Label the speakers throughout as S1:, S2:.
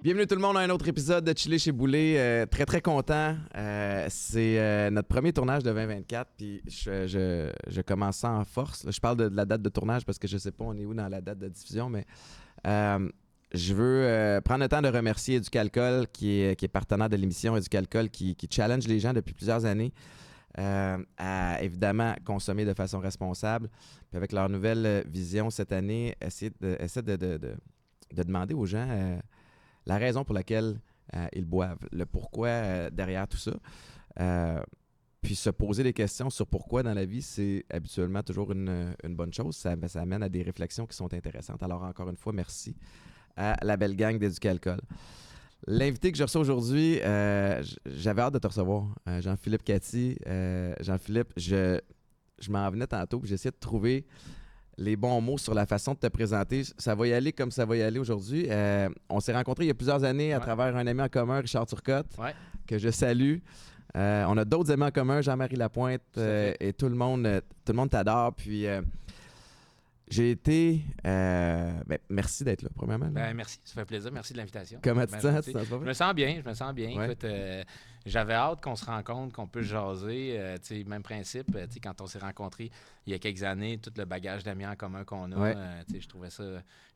S1: Bienvenue tout le monde à un autre épisode de Chiller chez Boulet. Très, très content. C'est notre premier tournage de 2024, puis je commence ça en force. Là, je parle de la date de tournage parce que je sais pas on est où dans la date de diffusion, mais je veux prendre le temps de remercier Éducalcool, qui est partenaire de l'émission Éducalcool, qui challenge les gens depuis plusieurs années à évidemment consommer de façon responsable. Puis avec leur nouvelle vision cette année, essaie de demander aux gens la raison pour laquelle ils boivent, le pourquoi derrière tout ça. Puis se poser des questions sur pourquoi dans la vie, c'est habituellement toujours une bonne chose. Ça amène à des réflexions qui sont intéressantes. Alors encore une fois, merci à la belle gang d'Éducalcool. L'invité que je reçois aujourd'hui, j'avais hâte de te recevoir. Jean-Philippe Cathy. Jean-Philippe, je m'en venais tantôt, puis j'essayais de trouver les bons mots sur la façon de te présenter. Ça va y aller comme ça va y aller aujourd'hui. On s'est rencontrés il y a plusieurs années à travers un ami en commun, Richard Turcotte, que je salue. On a d'autres amis en commun, Jean-Marie Lapointe, et tout le monde t'adore. Puis j'ai été... merci d'être là, premièrement. Là.
S2: Merci, ça fait plaisir. Merci de l'invitation.
S1: Comment tu te sens?
S2: Je me sens bien, Ouais. Écoute, j'avais hâte qu'on se rencontre, qu'on puisse jaser. Même principe, quand on s'est rencontrés il y a quelques années, tout le bagage d'amis en commun qu'on a, je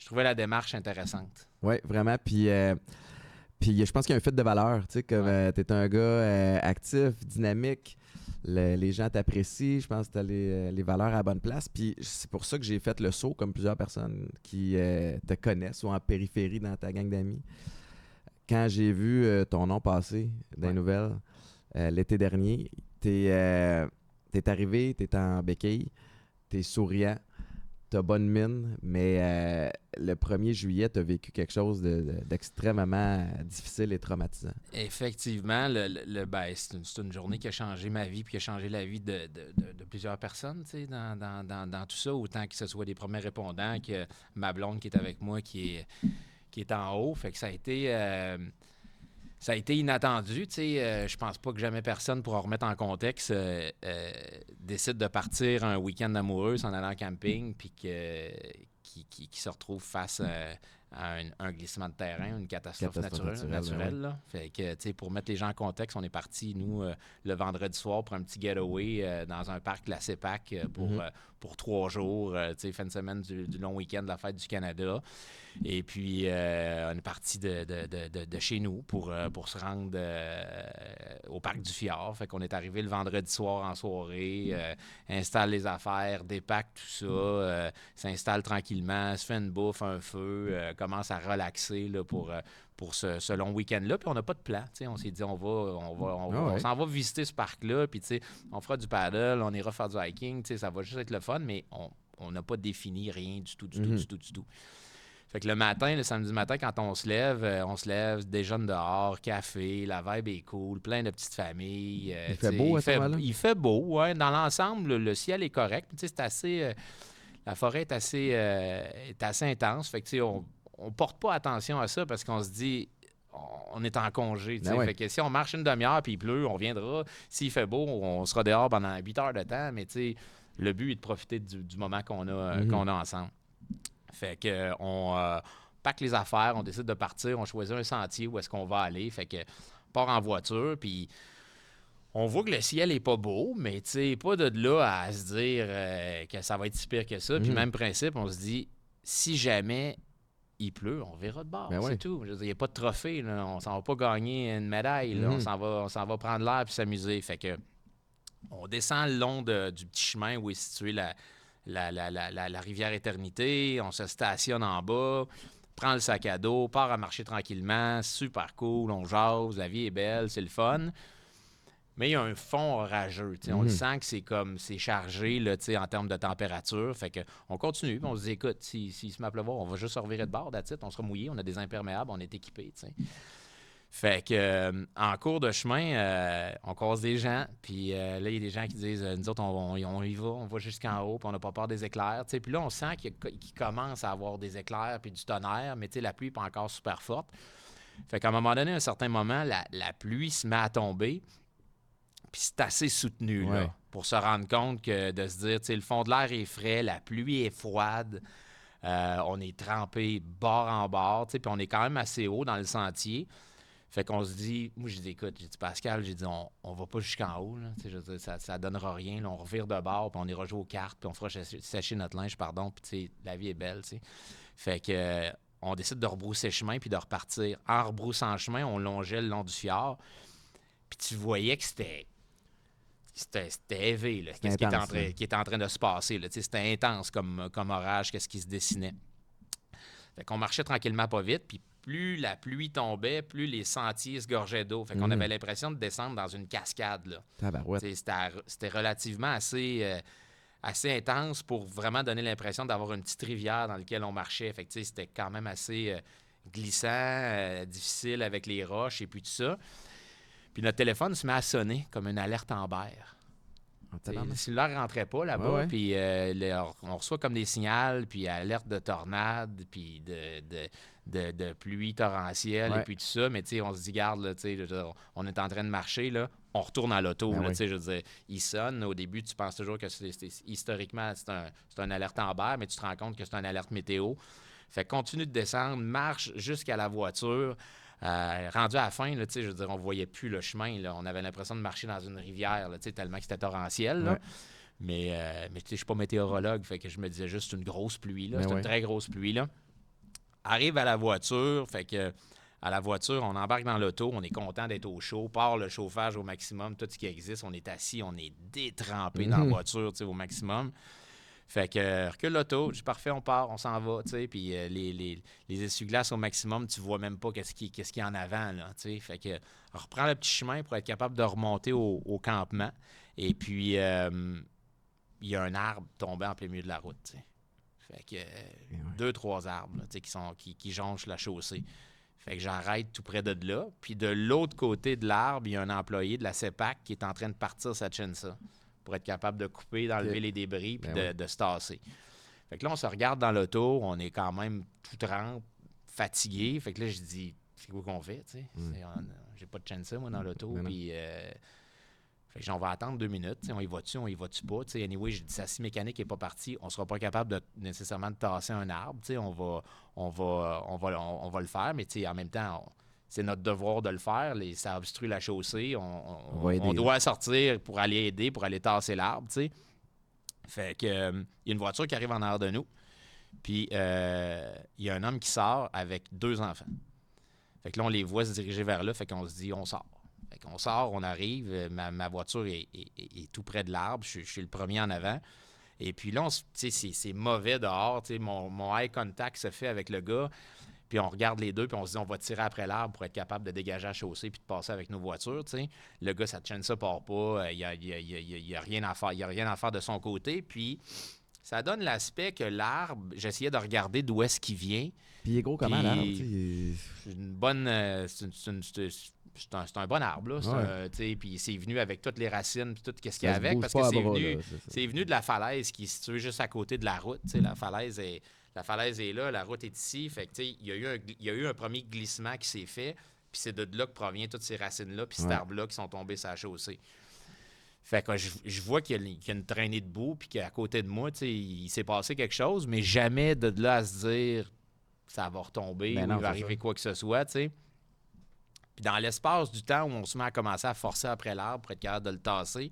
S2: trouvais la démarche intéressante.
S1: Oui, vraiment. Puis je pense qu'il y a un fit de valeur. Tu es un gars actif, dynamique. Les gens t'apprécient. Je pense que tu as les valeurs à la bonne place. Puis c'est pour ça que j'ai fait le saut, comme plusieurs personnes qui te connaissent ou en périphérie dans ta gang d'amis. Quand j'ai vu ton nom passer dans les nouvelles l'été dernier, t'es arrivé, t'es en béquille, t'es souriant, t'as bonne mine, mais le 1er juillet, t'as vécu quelque chose d'extrêmement difficile et traumatisant.
S2: Effectivement, c'est une journée qui a changé ma vie puis qui a changé la vie de plusieurs personnes dans tout ça, autant que ce soit des premiers répondants que ma blonde qui est avec moi qui est en haut. Fait que ça a été inattendu. Je pense pas que jamais personne, pour en remettre en contexte, décide de partir un week-end amoureux en allant en camping puis qui se retrouve face à un glissement de terrain, une catastrophe naturelle. Là. Fait que, pour mettre les gens en contexte, on est partis, nous, le vendredi soir pour un petit getaway dans un parc, la CEPAC, pour 3 jours, fin de semaine du long week-end de la Fête du Canada. Et puis, on est parti de chez nous pour se rendre au parc du Fjord. Fait qu'on est arrivé le vendredi soir en soirée, installe les affaires, dépack tout ça, s'installe tranquillement, se fait une bouffe, un feu, commence à relaxer là, pour ce long week-end-là. Puis on n'a pas de plan. On s'est dit, on s'en va visiter ce parc-là, puis on fera du paddle, on ira faire du hiking, ça va juste être le fun, mais on n'a pas défini rien du tout. Fait que le samedi matin, quand on se lève, déjeune dehors, café, la vibe est cool, plein de petites familles.
S1: Il fait beau à ce moment-là?
S2: Il fait beau, oui. Dans l'ensemble, le ciel est correct. C'est assez... la forêt est assez intense. Fait que on porte pas attention à ça parce qu'on se dit... On est en congé. Fait que si on marche une demi-heure puis il pleut, on reviendra. S'il fait beau, on sera dehors pendant 8 heures de temps. Mais le but est de profiter du moment qu'on a ensemble. Fait que on pack les affaires, on décide de partir, on choisit un sentier où est-ce qu'on va aller. Fait que on part en voiture, puis on voit que le ciel est pas beau, mais pas de là à se dire que ça va être si pire que ça. Puis même principe, on se dit, si jamais il pleut, on verra de bord, c'est tout. Il n'y a pas de trophée, là. On s'en va pas gagner une médaille, là. On s'en va prendre l'air puis s'amuser. Fait que on descend le long du petit chemin où est située la rivière Éternité, on se stationne en bas, prend le sac à dos, part à marcher tranquillement, super cool, on jase, la vie est belle, c'est le fun. Mais il y a un fond orageux, on le sent que c'est chargé là, en termes de température. Fait que on continue, on se dit, écoute, s'il se met à pleuvoir, on va juste se revirer de bord, on sera mouillé, on a des imperméables, on est équipés, Fait que en cours de chemin, on croise des gens, puis là, il y a des gens qui disent nous autres, on y va, on va jusqu'en haut, puis on n'a pas peur des éclairs. Puis là, on sent qu'il commence à avoir des éclairs puis du tonnerre, mais la pluie n'est pas encore super forte. Fait qu'à un moment donné, à un certain moment, la pluie se met à tomber, puis c'est assez soutenu là, pour se rendre compte que de se dire, le fond de l'air est frais, la pluie est froide. On est trempé bord en bord, puis on est quand même assez haut dans le sentier. Fait qu'on se dit, moi je dis, écoute, j'ai dit Pascal, j'ai dit, on va pas jusqu'en haut, là, je veux dire, ça donnera rien, là, on revire de bord, puis on ira jouer aux cartes, puis on fera sécher notre linge, puis la vie est belle, tu sais. Fait que on décide de rebrousser chemin, puis de repartir. En rebroussant chemin, on longeait le long du fjord, puis tu voyais que c'était élevé, là, qu'est-ce qui était en train de se passer, là, c'était intense comme orage, qu'est-ce qui se dessinait. Fait qu'on marchait tranquillement pas vite, puis plus la pluie tombait, plus les sentiers se gorgeaient d'eau. Fait qu'on avait l'impression de descendre dans une cascade, là. C'était relativement assez intense pour vraiment donner l'impression d'avoir une petite rivière dans laquelle on marchait. Fait que c'était quand même assez glissant, difficile avec les roches et puis tout ça. Puis notre téléphone se met à sonner comme une alerte Amber. Le cellulaire ne rentrait pas là-bas, puis on reçoit comme des signaux, puis alerte de tornade, puis de pluie torrentielle, et puis tout ça. Mais on se dit, garde, là, on est en train de marcher, là, on retourne à l'auto. Je veux dire, il sonne. Au début, tu penses toujours que historiquement, c'est un alerte Amber, mais tu te rends compte que c'est un alerte météo. Fait continue de descendre, marche jusqu'à la voiture. Rendu à la fin, là, je veux dire, on ne voyait plus le chemin. Là. On avait l'impression de marcher dans une rivière, là, tellement que c'était torrentiel. Là. Mais je ne suis pas météorologue, fait que je me disais juste c'est une grosse pluie. Là. C'est une très grosse pluie. Là. Arrive à la voiture, fait que à la voiture, on embarque dans l'auto, on est content d'être au chaud, part le chauffage au maximum, tout ce qui existe, on est assis, on est détrempé dans la voiture au maximum. Fait que recule l'auto, je dis parfait, on part, on s'en va, tu sais, puis les essuie-glaces au maximum, tu vois même pas qu'est-ce qu'il y a en avant, là, tu sais. Fait que on reprend le petit chemin pour être capable de remonter au campement. Et puis, il y a un arbre tombé en plein milieu de la route, tu sais. Fait que 2-3 arbres, là, tu sais, qui jonchent la chaussée. Fait que j'arrête tout près de là. Puis de l'autre côté de l'arbre, il y a un employé de la CEPAC qui est en train de partir sa chensa pour être capable de couper, d'enlever les débris puis de se tasser. Fait que là, on se regarde dans l'auto, on est quand même tout trempe, fatigué. Fait que là, je dis, c'est quoi qu'on fait, tu sais? J'ai pas de chensa, moi, dans l'auto. Puis, fait que on va attendre 2 minutes. On y va-tu pas? T'sais, anyway, j'ai dit, sa scie mécanique n'est pas partie. On sera pas capable nécessairement de tasser un arbre. On va le faire, mais en même temps, c'est notre devoir de le faire. Ça obstrue la chaussée. On doit sortir pour aller aider, pour aller tasser l'arbre. T'sais. Fait que il y a une voiture qui arrive en arrière de nous. Puis il y a un homme qui sort avec 2 enfants. Fait que là, on les voit se diriger vers là. Fait qu'on se dit, on sort. Fait qu'on sort, on arrive. Ma voiture est tout près de l'arbre. Je suis le premier en avant. Et puis là, c'est mauvais dehors. Mon eye contact se fait avec le gars. Puis on regarde les deux, puis on se dit, on va tirer après l'arbre pour être capable de dégager la chaussée puis de passer avec nos voitures. T'sais. Le gars, ça ne ça part pas. Il n'y a rien à faire. Il n'y a rien à faire de son côté. Puis ça donne l'aspect que l'arbre, j'essayais de regarder d'où est-ce qu'il vient.
S1: Puis il est gros comment, l'arbre?
S2: C'est un bon arbre, là. Puis c'est venu avec toutes les racines puis tout ce qu'il y a avec. Parce
S1: que
S2: c'est venu de la falaise qui est située juste à côté de la route. La falaise est là, la route est ici. Fait que, il y a eu un premier glissement qui s'est fait. Puis c'est de là que provient toutes ces racines-là, puis cet arbre-là qui sont tombés sur la chaussée. Fait que je vois qu'il y a une traînée de boue, puis qu'à côté de moi, il s'est passé quelque chose, mais jamais de là à se dire ça va retomber, ou il va arriver quoi que ce soit, tu sais. Puis dans l'espace du temps où on se met à commencer à forcer après l'arbre pour être capable de le tasser,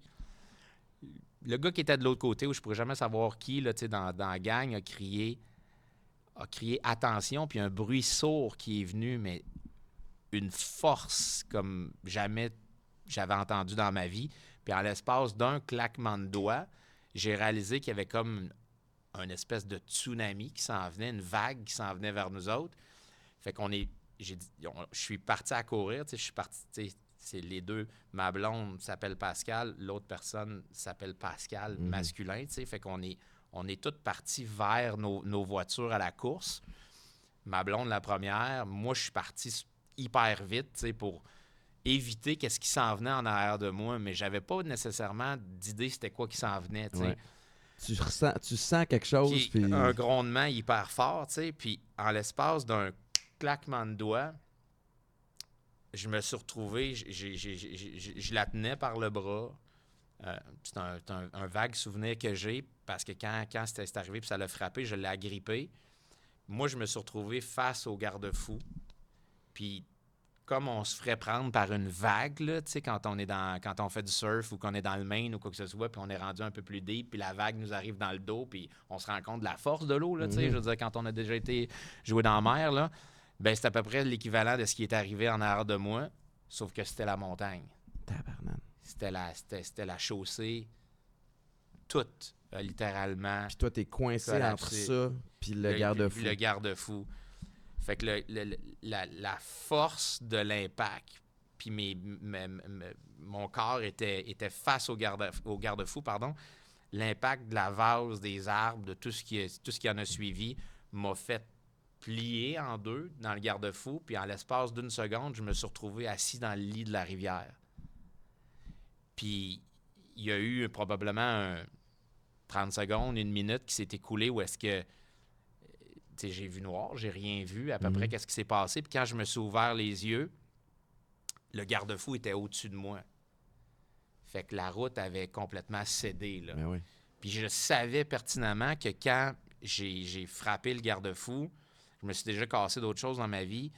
S2: le gars qui était de l'autre côté, où je ne pourrais jamais savoir qui, là, dans la gang, a crié attention, puis un bruit sourd qui est venu, mais une force comme jamais j'avais entendu dans ma vie. Puis en l'espace d'un claquement de doigts, j'ai réalisé qu'il y avait comme une espèce de tsunami qui s'en venait, une vague qui s'en venait vers nous autres. Fait qu'on est... je suis parti à courir, je suis parti, c'est les deux. Ma blonde s'appelle Pascal, l'autre personne s'appelle Pascal, masculin, fait qu'on est tous partis vers nos voitures à la course. Ma blonde, la première, moi, je suis parti hyper vite, pour éviter qu'est-ce qui s'en venait en arrière de moi, mais j'avais pas nécessairement d'idée c'était quoi qui s'en venait,
S1: ouais. Tu sens quelque chose, puis...
S2: Un grondement hyper fort, puis en l'espace d'un claquement de doigts, je me suis retrouvé, je la tenais par le bras. C'est un vague souvenir que j'ai, parce que quand c'est arrivé puis ça l'a frappé, je l'ai agrippé. moi, je me suis retrouvé face au garde-fou. Puis, comme on se ferait prendre par une vague, là, tu sais, quand on fait du surf ou qu'on est dans le Maine ou quoi que ce soit, puis on est rendu un peu plus deep, puis la vague nous arrive dans le dos, puis on se rend compte de la force de l'eau, là, tu sais, je veux dire, quand on a déjà été joué dans la mer, là, ben c'est à peu près l'équivalent de ce qui est arrivé en arrière de moi, sauf que c'était la montagne.
S1: Tabarnak.
S2: C'était la chaussée, toute, littéralement.
S1: Puis toi, t'es coincé entre
S2: collapsé.
S1: ça puis le garde-fou.
S2: Le garde-fou. Fait que la force de l'impact, puis mon corps était face au garde-fou, pardon. L'impact de la vase, des arbres, de tout ce qui en a suivi, m'a fait plier en deux dans le garde-fou, puis en l'espace d'une seconde, je me suis retrouvé assis dans le lit de la rivière. Puis il y a eu probablement 30 secondes, une minute qui s'est écoulée où est-ce que j'ai vu noir, j'ai rien vu, à peu près qu'est-ce qui s'est passé. Puis quand je me suis ouvert les yeux, le garde-fou était au-dessus de moi. Fait que la route avait complètement cédé, là.
S1: Ben oui.
S2: Puis je savais pertinemment que quand j'ai frappé le garde-fou, je me suis déjà cassé d'autres choses dans ma vie,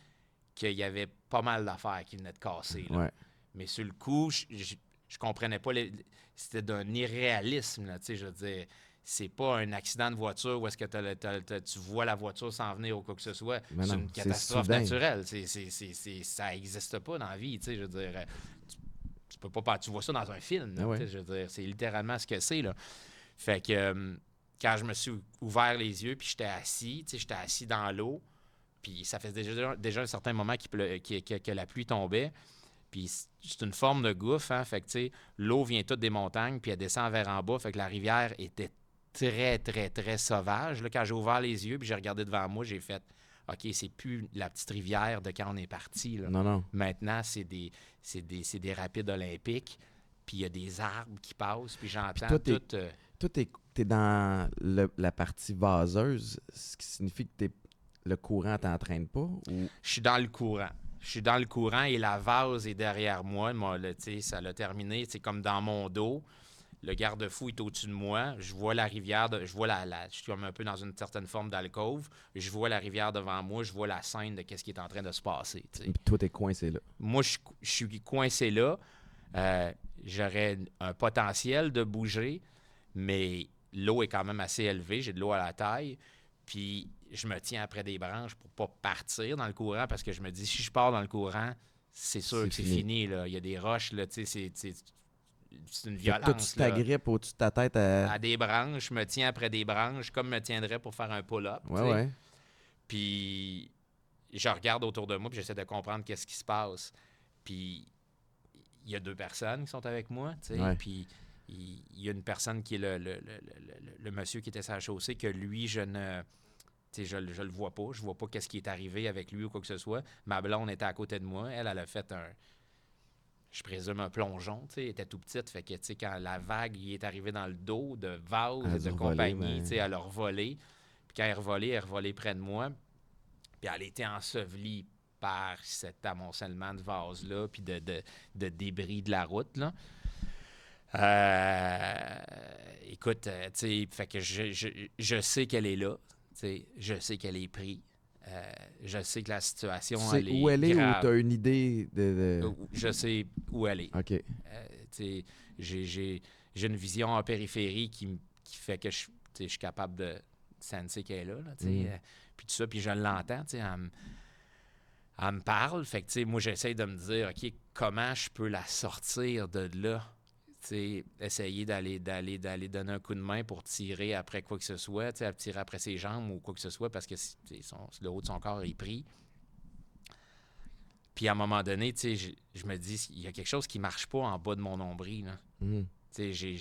S2: qu'il y avait pas mal d'affaires qui venaient de casser, là.
S1: Ouais.
S2: Mais sur le coup, je comprenais pas. C'était d'un irréalisme, là, tu sais, je veux dire. C'est pas un accident de voiture où est-ce que tu vois la voiture s'en venir ou quoi que ce soit.
S1: Mais
S2: c'est
S1: non,
S2: une
S1: c'est
S2: catastrophe
S1: soudain.
S2: naturelle. Ça n'existe pas dans la vie, tu sais, je veux dire. Tu peux pas... Tu vois ça dans un film, là,
S1: Ah ouais.
S2: tu sais, je veux dire. C'est littéralement ce que c'est, là. Fait que quand je me suis ouvert les yeux puis j'étais assis dans l'eau, puis ça fait déjà un certain moment que la pluie tombait. Puis c'est une forme de gouffre, hein? Fait que, tu sais, l'eau vient toute des montagnes, puis elle descend vers en bas. Fait que la rivière était très, très, très sauvage. Là, quand j'ai ouvert les yeux, puis j'ai regardé devant moi, j'ai fait « OK, c'est plus la petite rivière de quand on est parti. Là.
S1: Non.
S2: Maintenant, c'est des rapides olympiques, puis il y a des arbres qui passent, puis j'entends
S1: toi,
S2: tout...
S1: Toi, t'es dans la partie vaseuse, ce qui signifie que le courant t'entraîne pas? Ou...
S2: Je suis dans le courant. Je suis dans le courant et la vase est derrière moi. Moi, là, ça l'a terminé. C'est comme dans mon dos. Le garde-fou est au-dessus de moi. Je vois la rivière. Je vois je suis comme un peu dans une certaine forme d'alcôve. Je vois la rivière devant moi. Je vois la scène de qu'est-ce qui est en train de se passer. T'sais.
S1: Puis toi, t'es coincé là.
S2: Moi, je suis coincé là. J'aurais un potentiel de bouger, mais l'eau est quand même assez élevée. J'ai de l'eau à la taille. Puis je me tiens après des branches pour pas partir dans le courant parce que je me dis, si je pars dans le courant, c'est sûr que c'est fini. Là. Il y a des roches, là, tu sais, c'est une violence.
S1: Toi, tu t'agrippes au-dessus de ta tête
S2: à des branches, je me tiens après des branches comme je me tiendrais pour faire un pull-up.
S1: Ouais.
S2: Puis je regarde autour de moi puis j'essaie de comprendre qu'est-ce qui se passe. Puis il y a 2 personnes qui sont avec moi, tu sais,
S1: Ouais.
S2: puis il y a une personne qui est le monsieur qui était sur la chaussée que lui, je le vois pas. Je vois pas qu'est-ce qui est arrivé avec lui ou quoi que ce soit. Ma blonde était à côté de moi. Elle a fait je présume un plongeon, tu sais, elle était tout petite. Fait que, tu sais, quand la vague y est arrivée dans le dos de vase et de compagnie, tu sais, elle a revolé. Puis quand elle est revolée près de moi. Puis elle était ensevelie par cet amoncellement de vase-là, puis de débris de la route, là. Écoute, tu sais, fait que je sais qu'elle est là, tu sais, je sais qu'elle est prise, je sais que la situation,
S1: Tu sais
S2: elle est
S1: où elle est
S2: grave.
S1: ou t'as une idée de...
S2: Je sais où elle est.
S1: OK.
S2: Tu sais, j'ai une vision en périphérie qui fait que je suis capable de sentir qu'elle est là, tu sais, puis tout ça, puis je l'entends, tu sais, elle me parle, fait que, tu sais, moi, j'essaie de me dire, OK, comment je peux la sortir de là? Tu sais, essayer d'aller donner un coup de main pour tirer après quoi que ce soit, tu sais, tirer après ses jambes ou quoi que ce soit, parce que le haut de son corps est pris. Puis à un moment donné, tu sais, je me dis, il y a quelque chose qui marche pas en bas de mon nombril, là. Tu sais,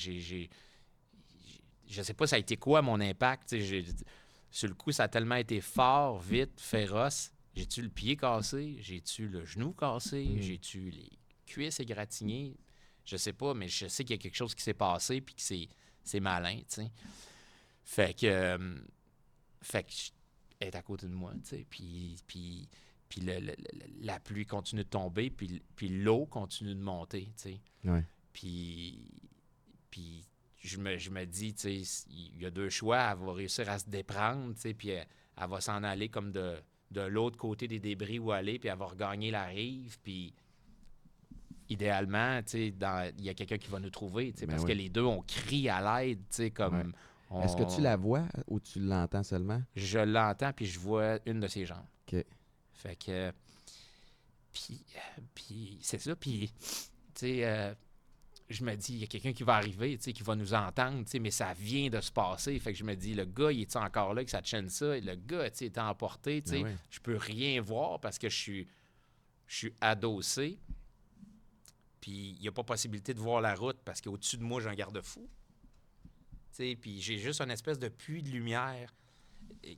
S2: je sais pas ça a été quoi mon impact, tu sais, sur le coup, ça a tellement été fort, vite, féroce. J'ai-tu le pied cassé? J'ai-tu le genou cassé? J'ai-tu les cuisses égratignées? Je sais pas, mais je sais qu'il y a quelque chose qui s'est passé puis que c'est malin, tu sais. Fait que elle est à côté de moi, tu sais, puis la pluie continue de tomber, puis l'eau continue de monter, tu sais.
S1: Ouais.
S2: Puis je me dis, tu sais, il y a 2 choix. Elle va réussir à se déprendre, tu sais, puis elle elle va s'en aller comme de l'autre côté des débris où aller, puis elle va regagner la rive, puis idéalement, il y a quelqu'un qui va nous trouver, parce que les deux, on crie à l'aide, comme...
S1: Est-ce que tu la vois ou tu l'entends seulement?
S2: Je l'entends, puis je vois une de ses jambes.
S1: OK.
S2: Fait que... Puis c'est ça, puis, je me dis, il y a quelqu'un qui va arriver, qui va nous entendre, mais ça vient de se passer. Fait que je me dis, le gars, il est encore là, que ça te chaîne ça? Et le gars, est emporté, je peux rien voir parce que je suis adossé. Puis il n'y a pas possibilité de voir la route parce qu'au-dessus de moi, j'ai un garde-fou. Puis j'ai juste une espèce de puits de lumière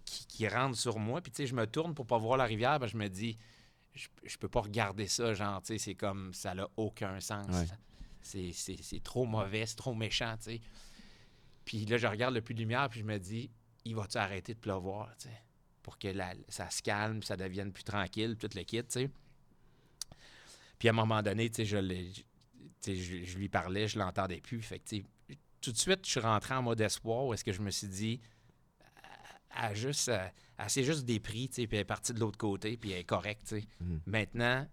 S2: qui rentre sur moi. Puis je me tourne pour pas voir la rivière. Ben, je me dis, je peux pas regarder ça. Genre, c'est comme, ça n'a aucun sens.
S1: Ouais.
S2: C'est trop mauvais, c'est trop méchant. T'sais. Puis là, je regarde le puits de lumière puis je me dis, il va-tu arrêter de pleuvoir? T'sais, pour que ça se calme, ça devienne plus tranquille, tout le kit. T'sais. Puis à un moment donné, je lui parlais, je l'entendais plus. Fait que, tout de suite, je suis rentré en mode espoir où est-ce que je me suis dit, elle s'est juste dépris, puis elle est partie de l'autre côté, puis elle est correcte. Mm-hmm. Maintenant,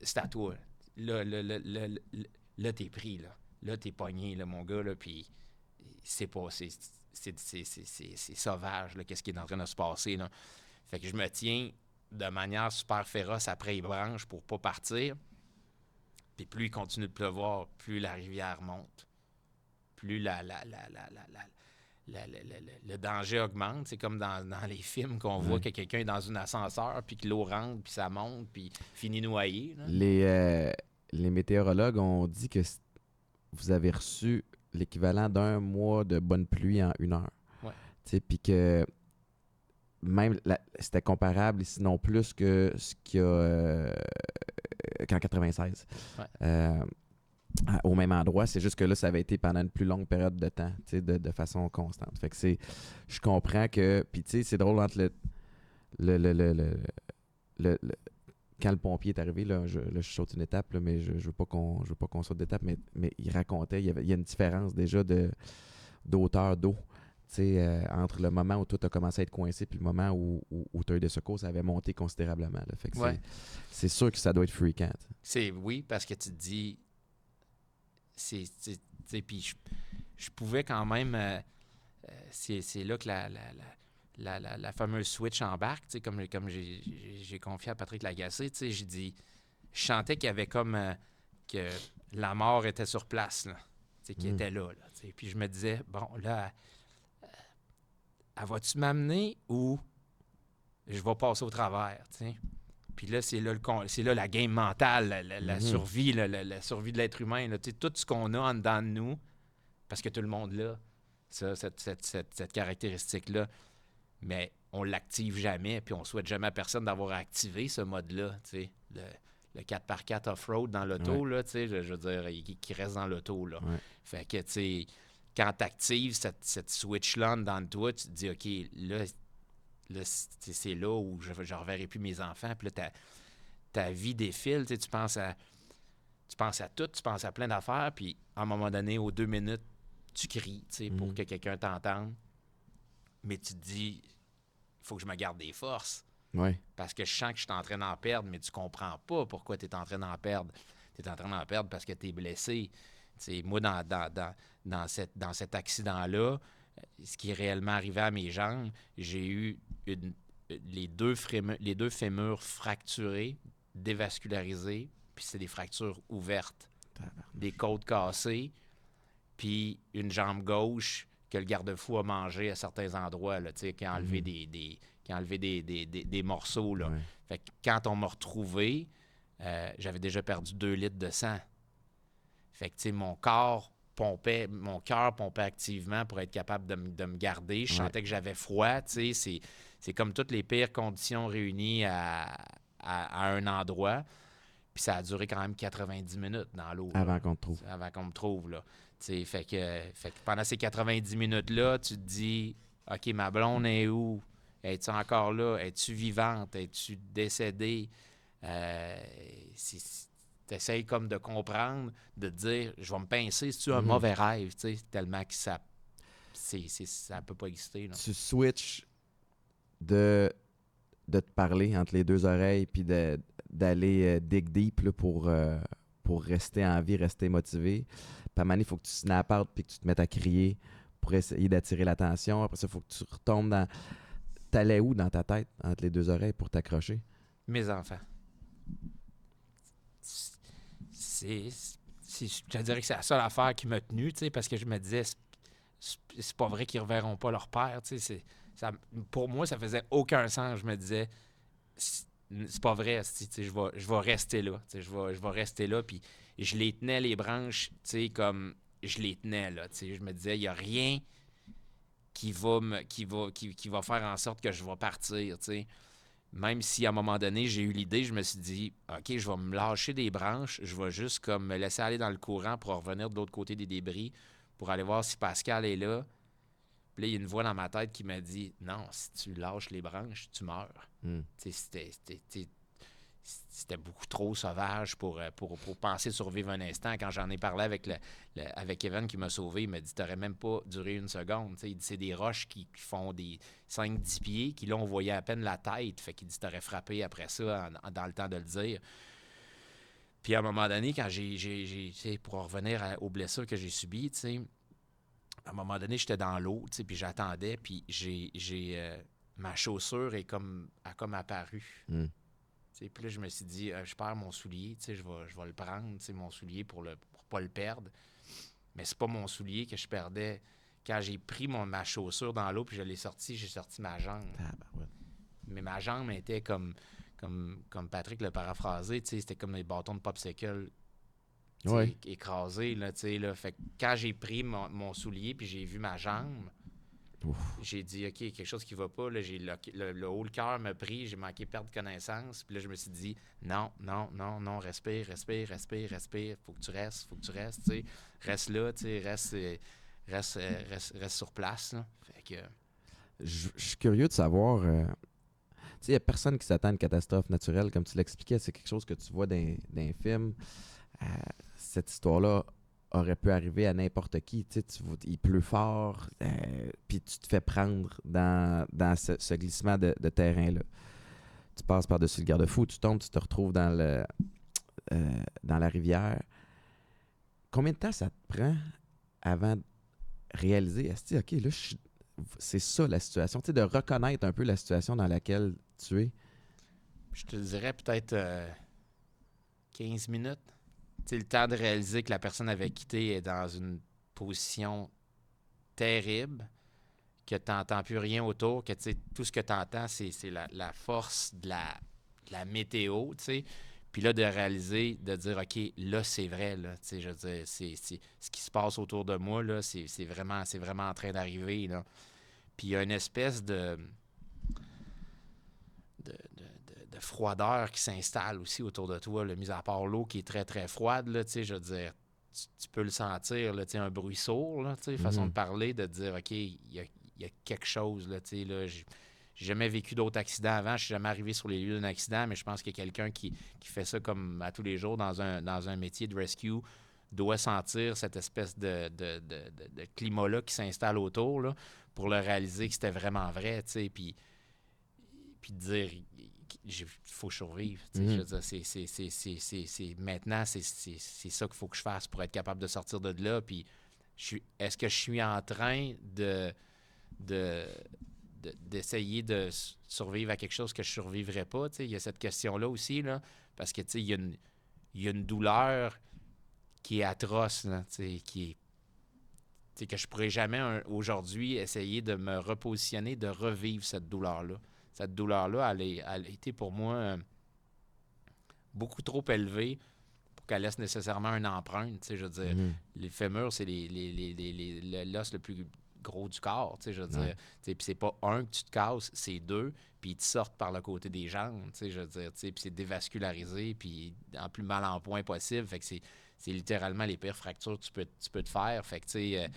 S2: c'est à toi. Là, t'es pris. Là, t'es pogné, là, mon gars, là, puis c'est sauvage, là, qu'est-ce qui est en train de se passer. Là. Fait que je me tiens de manière super féroce après les branches pour pas partir. Puis plus il continue de pleuvoir, plus la rivière monte. Plus le danger augmente. C'est comme dans les films qu'on voit que quelqu'un est dans un ascenseur, puis que l'eau rentre, puis ça monte, puis finit noyé. Là.
S1: Les météorologues ont dit que vous avez reçu l'équivalent d'1 mois de bonne pluie en 1 heure. Ouais. Puis que même c'était comparable, sinon plus que ce qu'il y a qu'en 96. Ouais. Au même endroit, c'est juste que là, ça avait été pendant une plus longue période de temps, de façon constante. Fait que je comprends que, puis tu sais, c'est drôle entre quand le pompier est arrivé, là, je saute une étape, là, mais je veux pas qu'on saute d'étape, mais il racontait, il y a une différence déjà d'auteur d'eau. Entre le moment où tout a commencé à être coincé puis le moment où tu as eu des secours, ça avait monté considérablement. Là. Fait que c'est sûr que ça doit être fréquent.
S2: Oui, parce que tu te dis, puis je pouvais quand même, c'est là que la fameuse switch embarque, comme j'ai confié à Patrick Lagacé, j'ai dit, je sentais qu'il y avait comme que la mort était sur place, là, qu'il était là. Puis je me disais, bon, là, elle va-tu m'amener ou je vais passer au travers, t'sais? Puis là, c'est là la game mentale, la survie, la survie de l'être humain, là, tout ce qu'on a en dedans de nous, parce que tout le monde l'a, cette caractéristique-là, mais on l'active jamais, puis on souhaite jamais à personne d'avoir activé ce mode-là, t'sais, le 4x4 off-road dans l'auto, là, je veux dire, qui reste dans l'auto, là. Ouais. Fait que, tu sais, quand tu actives cette switch-là dans toi, tu te dis, OK, là c'est là où je ne reverrai plus mes enfants. Puis là, ta vie défile. Tu penses à tout, tu penses à plein d'affaires. Puis à un moment donné, aux 2 minutes, tu cries pour que quelqu'un t'entende. Mais tu te dis, il faut que je me garde des forces.
S1: Ouais.
S2: Parce que je sens que je suis en train d'en perdre, mais tu comprends pas pourquoi tu es en train d'en perdre. Tu es en train d'en perdre parce que tu es blessé. T'sais, moi, dans cet accident-là, ce qui est réellement arrivé à mes jambes, j'ai eu les deux fémurs fracturés, dévascularisés, puis c'est des fractures ouvertes, des côtes cassées, puis une jambe gauche que le garde-fou a mangé à certains endroits, là, qui a enlevé des morceaux. Là. Ouais. Fait que quand on m'a retrouvé, j'avais déjà perdu 2 litres de sang. Fait que, tu sais, mon cœur pompait activement pour être capable de me garder. Je sentais que j'avais froid, tu sais. C'est comme toutes les pires conditions réunies à un endroit. Puis ça a duré quand même 90 minutes dans l'eau.
S1: Avant qu'on te trouve.
S2: Avant qu'on me trouve, là. Tu sais, fait que pendant ces 90 minutes-là, tu te dis, OK, ma blonde est où? Es-tu encore là? Es-tu vivante? Es-tu décédée? T'essayes comme de comprendre, de te dire, je vais me pincer, c'est-tu un mauvais rêve, tu sais, tellement que ça peut pas exister. Là.
S1: Tu switches de te parler entre les deux oreilles puis d'aller dig deep là, pour rester en vie, rester motivé. Puis à un moment donné, il faut que tu snap out puis que tu te mettes à crier pour essayer d'attirer l'attention. Après ça, il faut que tu retombes dans... T'allais où dans ta tête entre les deux oreilles pour t'accrocher?
S2: Mes enfants. Je dirais que c'est la seule affaire qui m'a tenu, tu sais, parce que je me disais, c'est pas vrai qu'ils reverront pas leur père, tu sais. Pour moi, ça faisait aucun sens. Je me disais, c'est pas vrai, tu sais, je vais rester là, tu sais, je vais rester là, puis je les tenais, les branches, tu sais, comme je les tenais, là, tu sais. Je me disais, il y a rien qui va faire en sorte que je vais partir, tu sais. Même si à un moment donné, j'ai eu l'idée, je me suis dit, OK, je vais me lâcher des branches, je vais juste comme me laisser aller dans le courant pour revenir de l'autre côté des débris, pour aller voir si Pascal est là. Puis là, il y a une voix dans ma tête qui m'a dit, non, si tu lâches les branches, tu meurs.
S1: Mm.
S2: Tu sais, c'était beaucoup trop sauvage pour penser survivre un instant. Quand j'en ai parlé avec Evan qui m'a sauvé, il m'a dit, t'aurais même pas duré une seconde. Tu sais, il dit, c'est des roches qui font des 5-10 pieds, qui là, on voyait à peine la tête. Fait qu'il dit, t'aurais frappé après ça dans le temps de le dire. Puis à un moment donné, quand tu sais, pour revenir aux blessures que j'ai subies, tu sais, à un moment donné, j'étais dans l'eau, tu sais, puis j'attendais, puis ma chaussure a comme apparu.
S1: Mm.
S2: Puis là, je me suis dit, je perds mon soulier, je vais le prendre, mon soulier pour pas le perdre. Mais c'est pas mon soulier que je perdais. Quand j'ai pris ma chaussure dans l'eau puis je l'ai sortie, j'ai sorti ma jambe.
S1: Ah, ben ouais.
S2: Mais ma jambe était comme Patrick l'a paraphrasé, c'était comme des bâtons de popsicle
S1: Ouais.
S2: écrasés. Là. Fait que quand j'ai pris mon soulier puis j'ai vu ma jambe,
S1: Ouf.
S2: j'ai dit, OK, quelque chose qui va pas. Là, le haut le cœur m'a pris, j'ai manqué perdre connaissance. Puis là, je me suis dit, non, respire. Faut que tu restes, tu sais. Reste là, tu sais, reste sur place. Là. Fait que...
S1: Je suis curieux de savoir... tu sais, il n'y a personne qui s'attend à une catastrophe naturelle. Comme tu l'expliquais, c'est quelque chose que tu vois dans un film. Cette histoire-là aurait pu arriver à n'importe qui. Tu sais, il pleut fort, puis tu te fais prendre dans ce glissement de terrain-là. Tu passes par-dessus le garde-fou, tu tombes, tu te retrouves dans la rivière. Combien de temps ça te prend avant de réaliser, est-ce que, OK, là, c'est ça la situation, tu sais, de reconnaître un peu la situation dans laquelle tu es?
S2: Je te dirais peut-être 15 minutes. Tu sais, le temps de réaliser que la personne avec qui tu est dans une position terrible, que tu n'entends plus rien autour, que tout ce que tu entends, c'est la force de la météo, tu sais. Puis là, de réaliser, de dire, OK, là, c'est vrai, là, tu sais, je veux dire, c'est ce qui se passe autour de moi, là, c'est vraiment en train d'arriver, là. Puis il y a une espèce de froideur qui s'installe aussi autour de toi, là, mis à part l'eau qui est très, très froide, là, tu sais, je veux dire, tu peux le sentir, là, tu sais, un bruit sourd, là, tu sais, façon de parler, de dire, OK, il y a quelque chose, là, tu sais, là, j'ai jamais vécu d'autres accidents avant, je suis jamais arrivé sur les lieux d'un accident, mais je pense que quelqu'un qui fait ça comme à tous les jours dans un métier de rescue doit sentir cette espèce de climat-là qui s'installe autour, là, pour le réaliser que c'était vraiment vrai, tu sais, puis dire, il faut survivre, tu sais, je veux dire, maintenant, c'est ça qu'il faut que je fasse pour être capable de sortir de là, puis est-ce que je suis en train d'essayer de survivre à quelque chose que je ne survivrais pas, tu sais, il y a cette question-là aussi, là, parce que, tu sais, il y a une douleur qui est atroce, là, tu sais, que je ne pourrais jamais aujourd'hui essayer de me repositionner, de revivre cette douleur-là. Cette douleur-là, elle a été pour moi beaucoup trop élevée pour qu'elle laisse nécessairement une empreinte. Tu sais, je veux dire, les fémurs, c'est l'os le plus gros du corps. Tu sais, je veux dire, puis c'est pas un que tu te casses, c'est deux, puis ils te sortent par le côté des jambes. Tu sais, je veux dire, puis c'est dévascularisé, puis en plus mal en point possible. Fait que c'est littéralement les pires fractures que tu peux te faire. Fait que, tu sais,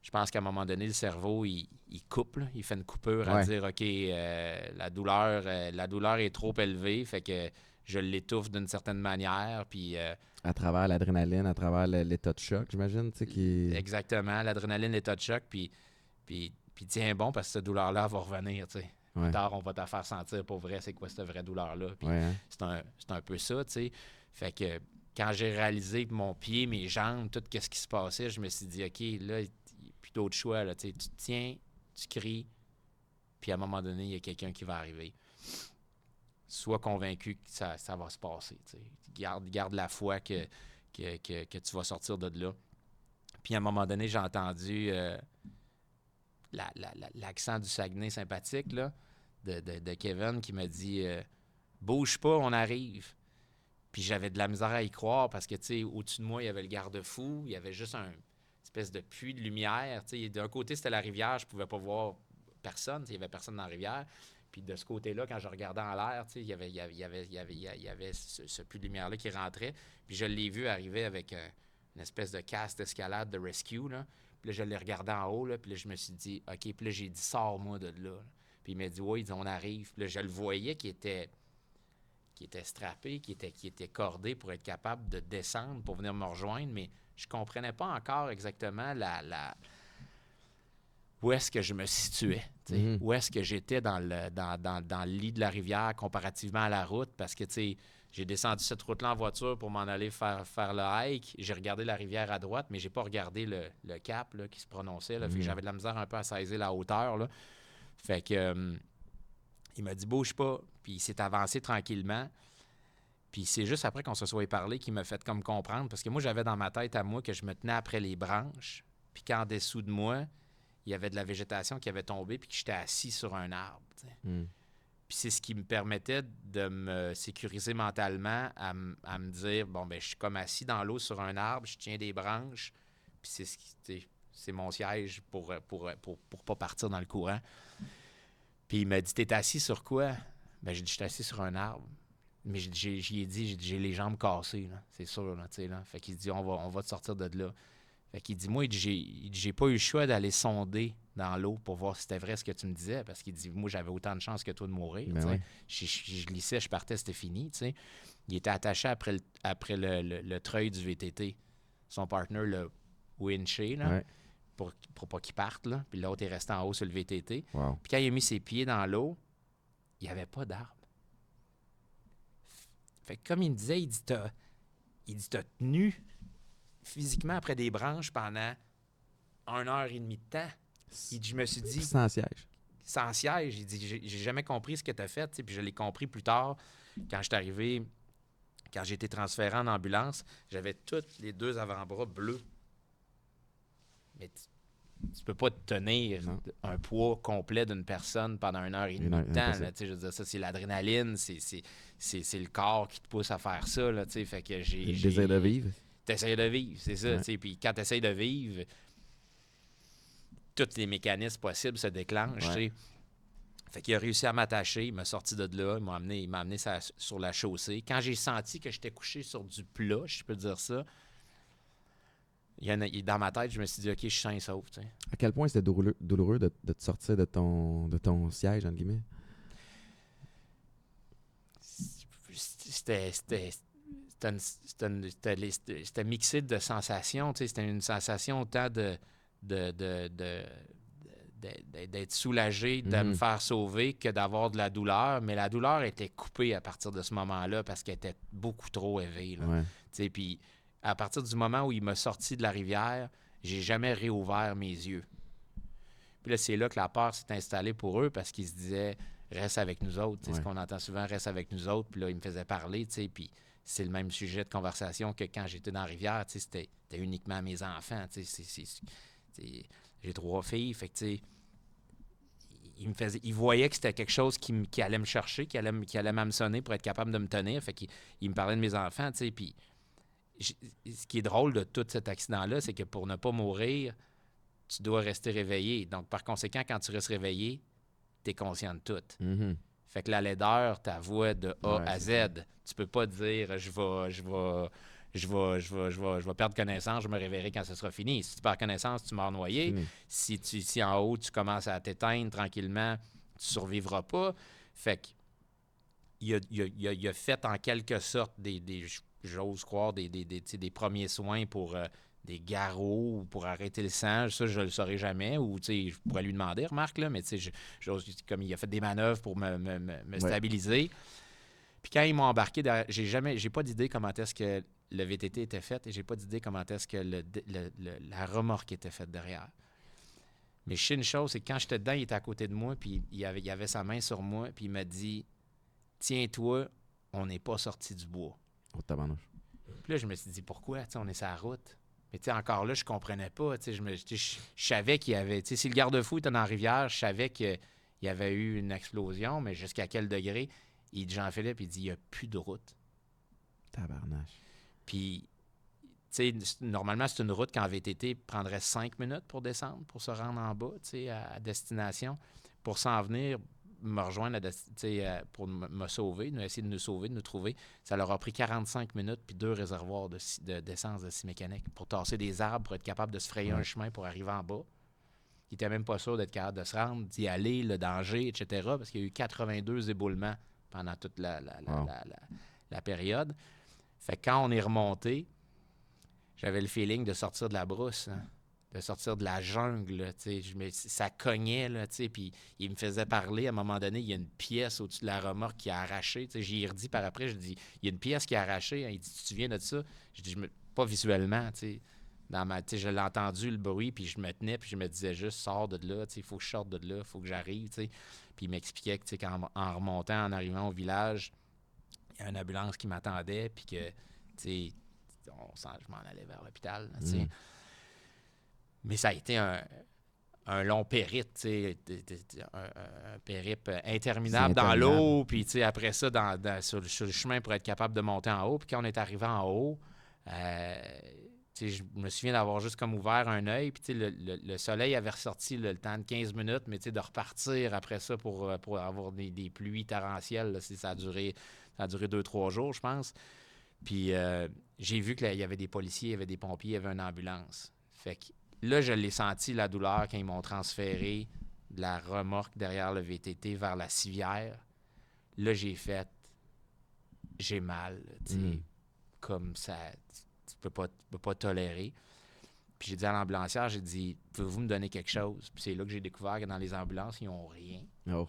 S2: je pense qu'à un moment donné, le cerveau, il coupe, là. Il fait une coupure à dire, OK, la douleur est trop élevée, fait que je l'étouffe d'une certaine manière, puis...
S1: à travers l'adrénaline, à travers l'état de choc, j'imagine, tu sais, qui...
S2: Exactement, l'adrénaline, l'état de choc, puis Puis tiens bon, parce que cette douleur-là va revenir, tu sais.
S1: Ouais.
S2: Plus tard, on va te faire sentir pour vrai c'est quoi cette vraie douleur-là. Puis
S1: Ouais, hein?
S2: c'est un peu ça, tu sais. Fait que quand j'ai réalisé que mon pied, mes jambes, tout ce qui se passait, je me suis dit, OK, là, il n'y a plus d'autre choix, là, tu sais. Tu te tiens, tu cries, puis à un moment donné, il y a quelqu'un qui va arriver. Sois convaincu que ça va se passer, tu sais. Garde la foi que tu vas sortir de là. Puis à un moment donné, j'ai entendu l'accent du Saguenay sympathique là, de Kevin qui m'a dit bouge pas, on arrive. Puis j'avais de la misère à y croire parce que, tu sais, au-dessus de moi, il y avait le garde-fou, il y avait juste un espèce de puits de lumière. Tu sais, d'un côté, c'était la rivière, je pouvais pas voir personne, il y avait personne dans la rivière. Puis de ce côté-là, quand je regardais en l'air, il y avait ce puits de lumière-là qui rentrait. Puis je l'ai vu arriver avec une espèce de casque d'escalade de rescue, là. Puis là, je l'ai regardé en haut, là, puis là, je me suis dit, OK. Puis là, j'ai dit, sors-moi de là. Puis il m'a dit, oui, on arrive. Puis là, je le voyais qui était strappé, qui était cordé pour être capable de descendre, pour venir me rejoindre, mais je comprenais pas encore exactement où est-ce que je me situais, où est-ce que j'étais dans le lit de la rivière comparativement à la route, parce que, tu sais, j'ai descendu cette route-là en voiture pour m'en aller faire le hike. J'ai regardé la rivière à droite, mais j'ai pas regardé le cap là, qui se prononçait. Là. Fait que j'avais de la misère un peu à saisir la hauteur. Là. Fait que il m'a dit « bouge pas », puis il s'est avancé tranquillement. Puis c'est juste après qu'on se soit parlé qu'il m'a fait comme comprendre, parce que moi, j'avais dans ma tête à moi que je me tenais après les branches, puis qu'en dessous de moi, il y avait de la végétation qui avait tombé, puis que j'étais assis sur un arbre. Puis c'est ce qui me permettait de me sécuriser mentalement, à me dire, bon, ben je suis comme assis dans l'eau sur un arbre, je tiens des branches, puis c'est mon siège pour pas partir dans le courant. Puis il m'a dit, t'es assis sur quoi? Ben j'ai dit, je suis assis sur un arbre. Mais j'y ai dit, j'ai les jambes cassées, là, c'est sûr, là, tu sais, là. Fait qu'il dit, on va te sortir de là. Fait qu'il dit, moi, j'ai pas eu le choix d'aller sonder dans l'eau pour voir si c'était vrai ce que tu me disais, parce qu'il dit, moi, j'avais autant de chances que toi de mourir, tu sais.
S1: Ouais.
S2: Je glissais, je partais, c'était fini, tu sais. Il était attaché après le treuil du VTT. Son partner l'a winché, là,
S1: Ouais.
S2: pour pas qu'il parte, là. Puis l'autre est resté en haut sur le VTT.
S1: Wow.
S2: Puis quand il a mis ses pieds dans l'eau, il n'y avait pas d'arbre. Fait que comme il me disait, il dit, t'as tenu physiquement après des branches pendant 1 heure et demie de temps. Il dit, je me suis dit...
S1: Sans siège.
S2: Sans siège. Il dit, j'ai jamais compris ce que tu as fait. Puis je l'ai compris plus tard, quand je suis arrivé, quand j'ai été transféré en ambulance, j'avais tous les 2 avant-bras bleus. Mais tu peux pas te tenir un poids complet d'une personne pendant 1 heure et demie de temps. Là, je veux dire, ça, c'est l'adrénaline, c'est le corps qui te pousse à faire ça. Là, fait que
S1: Le désir de vivre.
S2: T'essayes de vivre, c'est ça.
S1: Ouais.
S2: Puis quand t'essayes de vivre, tous les mécanismes possibles se déclenchent.
S1: Ouais.
S2: Fait qu'il a réussi à m'attacher, il m'a sorti de là, il m'a amené sur la chaussée. Quand j'ai senti que j'étais couché sur du plat, je peux dire ça, dans ma tête, je me suis dit, OK, je suis sain et sauf. T'sais.
S1: À quel point c'était douloureux de te sortir de ton siège, entre guillemets?
S2: C'était mixé de sensations. C'était une sensation autant d'être soulagé, de me faire sauver, que d'avoir de la douleur. Mais la douleur était coupée à partir de ce moment-là parce qu'elle était beaucoup trop élevée.
S1: Ouais.
S2: Puis à partir du moment où il m'a sorti de la rivière, j'ai jamais réouvert mes yeux. Puis là, c'est là que la peur s'est installée pour eux parce qu'ils se disaient « reste avec nous autres ». Ce qu'on entend souvent « reste avec nous autres ». Puis là, ils me faisaient parler, puis c'est le même sujet de conversation que quand j'étais dans la rivière, c'était uniquement mes enfants. J'ai 3 filles, fait que il voyait que c'était quelque chose qui allait me chercher, qui allait m'hameçonner pour être capable de me tenir. Fait qu'il me parlait de mes enfants, puis ce qui est drôle de tout cet accident-là, c'est que pour ne pas mourir, tu dois rester réveillé. Donc, par conséquent, quand tu restes réveillé, tu es conscient de tout. Fait que la laideur, ta voix de A à Z. Tu peux pas dire je vais perdre connaissance, je me réveillerai quand ce sera fini. Si tu perds connaissance, tu meurs noyé. Si en haut, tu commences à t'éteindre tranquillement, tu survivras pas. Fait que il a fait en quelque sorte j'ose croire, des premiers soins pour des garrots pour arrêter le sang. Ça, je le saurais jamais. Ou, je pourrais lui demander, remarque, là, mais comme il a fait des manœuvres pour me stabiliser. Puis quand ils m'ont embarqué, j'ai pas d'idée comment est-ce que le VTT était fait et j'ai pas d'idée comment est-ce que la remorque était faite derrière. Mais je sais une chose, c'est que quand j'étais dedans, il était à côté de moi, puis il avait sa main sur moi, puis il m'a dit « Tiens-toi, on n'est pas sorti du bois. »
S1: tabarnouche.
S2: Puis là, je me suis dit « Pourquoi? On est sur la route. » Mais encore là, je comprenais pas. Je savais qu'il y avait... Si le garde-fou était dans la rivière, je savais qu'il y avait eu une explosion, mais jusqu'à quel degré? Il dit Jean-Philippe, il dit « Il n'y a plus de route. »
S1: Tabarnache.
S2: Puis, normalement, c'est une route qu'en VTT prendrait 5 minutes pour descendre, pour se rendre en bas, à destination. Pour s'en venir, me rejoindre pour me sauver, essayer de nous sauver, de nous trouver, ça leur a pris 45 minutes puis 2 réservoirs d'essence de scie mécanique pour tasser des arbres, pour être capable de se frayer un chemin pour arriver en bas. Ils n'étaient même pas sûrs d'être capable de se rendre, d'y aller, le danger, etc., parce qu'il y a eu 82 éboulements pendant toute la période. Fait que quand on est remonté, j'avais le feeling de sortir de la brousse, hein, de sortir de la jungle. Là, ça cognait, là, puis il me faisait parler. À un moment donné, il y a une pièce au-dessus de la remorque qui a arraché. J'y ai redit par après, je dis, il y a une pièce qui a arraché. Hein. Il dit, tu te souviens de ça? Je dis, pas visuellement, je l'ai entendu, le bruit, puis je me tenais, puis je me disais juste, sors de là, il faut que je sorte de là, il faut que j'arrive. Puis il m'expliquait que qu'en remontant, en arrivant au village, il y a une ambulance qui m'attendait, puis que, je m'en allais vers l'hôpital. Mais ça a été un long périple, un périple interminable dans l'eau, puis après ça, sur le chemin pour être capable de monter en haut. Puis quand on est arrivé en haut, je me souviens d'avoir juste comme ouvert un œil, puis le soleil avait ressorti le temps de 15 minutes, mais de repartir après ça pour avoir des pluies torrentielles, là, ça a duré 2-3 jours, je pense. Puis j'ai vu qu'il y avait des policiers, il y avait des pompiers, il y avait une ambulance. Fait que là, je l'ai senti, la douleur, quand ils m'ont transféré de la remorque derrière le VTT vers la civière. Là, j'ai mal, comme ça, tu peux pas tolérer. Puis j'ai dit à l'ambulancière, j'ai dit, pouvez-vous me donner quelque chose? Puis c'est là que j'ai découvert que dans les ambulances, ils n'ont rien.
S1: Oh.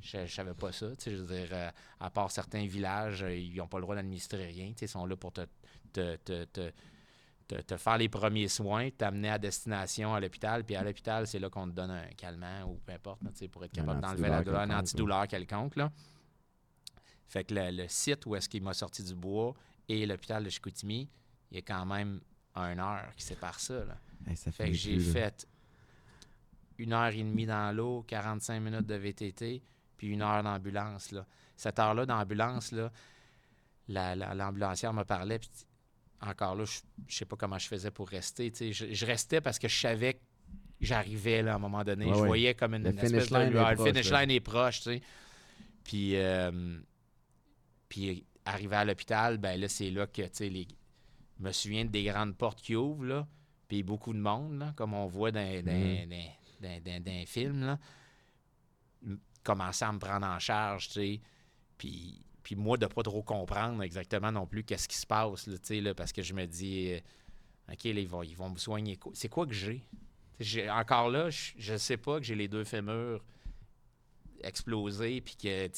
S2: Je savais pas ça. Je veux dire, à part certains villages, ils n'ont pas le droit d'administrer rien. Ils sont là pour te faire les premiers soins, t'amener à destination à l'hôpital. Puis à l'hôpital, c'est là qu'on te donne un calmant ou peu importe, pour être capable d'enlever la douleur, un antidouleur quelconque. Là. Fait que le site où est-ce qu'il m'a sorti du bois et l'hôpital de Chicoutimi, il y a quand même 1 heure qui sépare ça. Là.
S1: Hey, ça
S2: fait que j'ai fait 1h30 dans l'eau, 45 minutes de VTT, puis 1 heure d'ambulance. Là. Cette heure-là d'ambulance, là, l'ambulancière me parlait, puis encore là, je sais pas comment je faisais pour rester. Je restais parce que je savais que j'arrivais là, à un moment donné. Je voyais comme une espèce de lueur. Le finish line est proche. Puis arrivé à l'hôpital, ben là, c'est là que je me souviens des grandes portes qui ouvrent, là, puis beaucoup de monde, là, comme on voit dans film, là, commençait à me prendre en charge, puis moi, de ne pas trop comprendre exactement non plus qu'est-ce qui se passe, là, parce que je me dis, OK, là, ils vont me soigner. C'est quoi que j'ai? Encore là, je ne sais pas que j'ai les 2 fémurs explosés, puis que,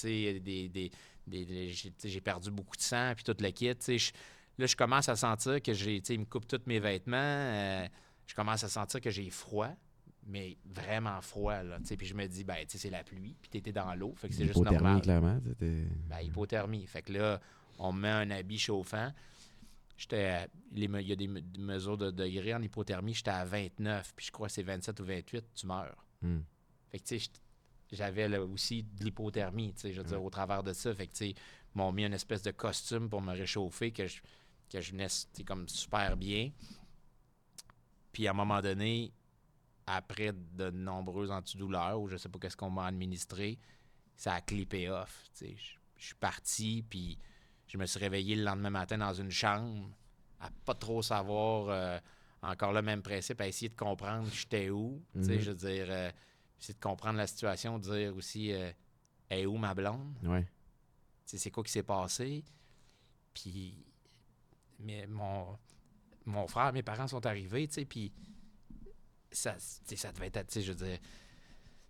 S2: j'ai perdu beaucoup de sang, puis tout le kit. Là, je commence à sentir que il me coupe tous mes vêtements. Je commence à sentir que j'ai froid, mais vraiment froid, là. Puis je me dis, c'est la pluie, puis t'étais dans l'eau, fait que c'est juste normal.
S1: Clairement.
S2: Hypothermie. Fait que là, on me met un habit chauffant. Il y a des mesures de degrés en hypothermie. J'étais à 29, puis je crois que c'est 27 ou 28, tu meurs. Fait que, j'avais là, aussi de l'hypothermie, je veux dire, au travers de ça. Fait que, ils m'ont mis une espèce de costume pour me réchauffer que je venais comme super bien. Puis à un moment donné, après de nombreux antidouleurs, ou je sais pas qu'est-ce qu'on m'a administré, ça a clippé off. Je suis parti, puis je me suis réveillé le lendemain matin dans une chambre, à pas trop savoir, encore le même principe, à essayer de comprendre j'étais où. Je veux dire, essayer de comprendre la situation, dire aussi, est où ma blonde?
S1: Ouais.
S2: C'est quoi qui s'est passé? Puis, mais mon frère, mes parents sont arrivés, tu sais, puis ça devait être, tu sais, je veux dire,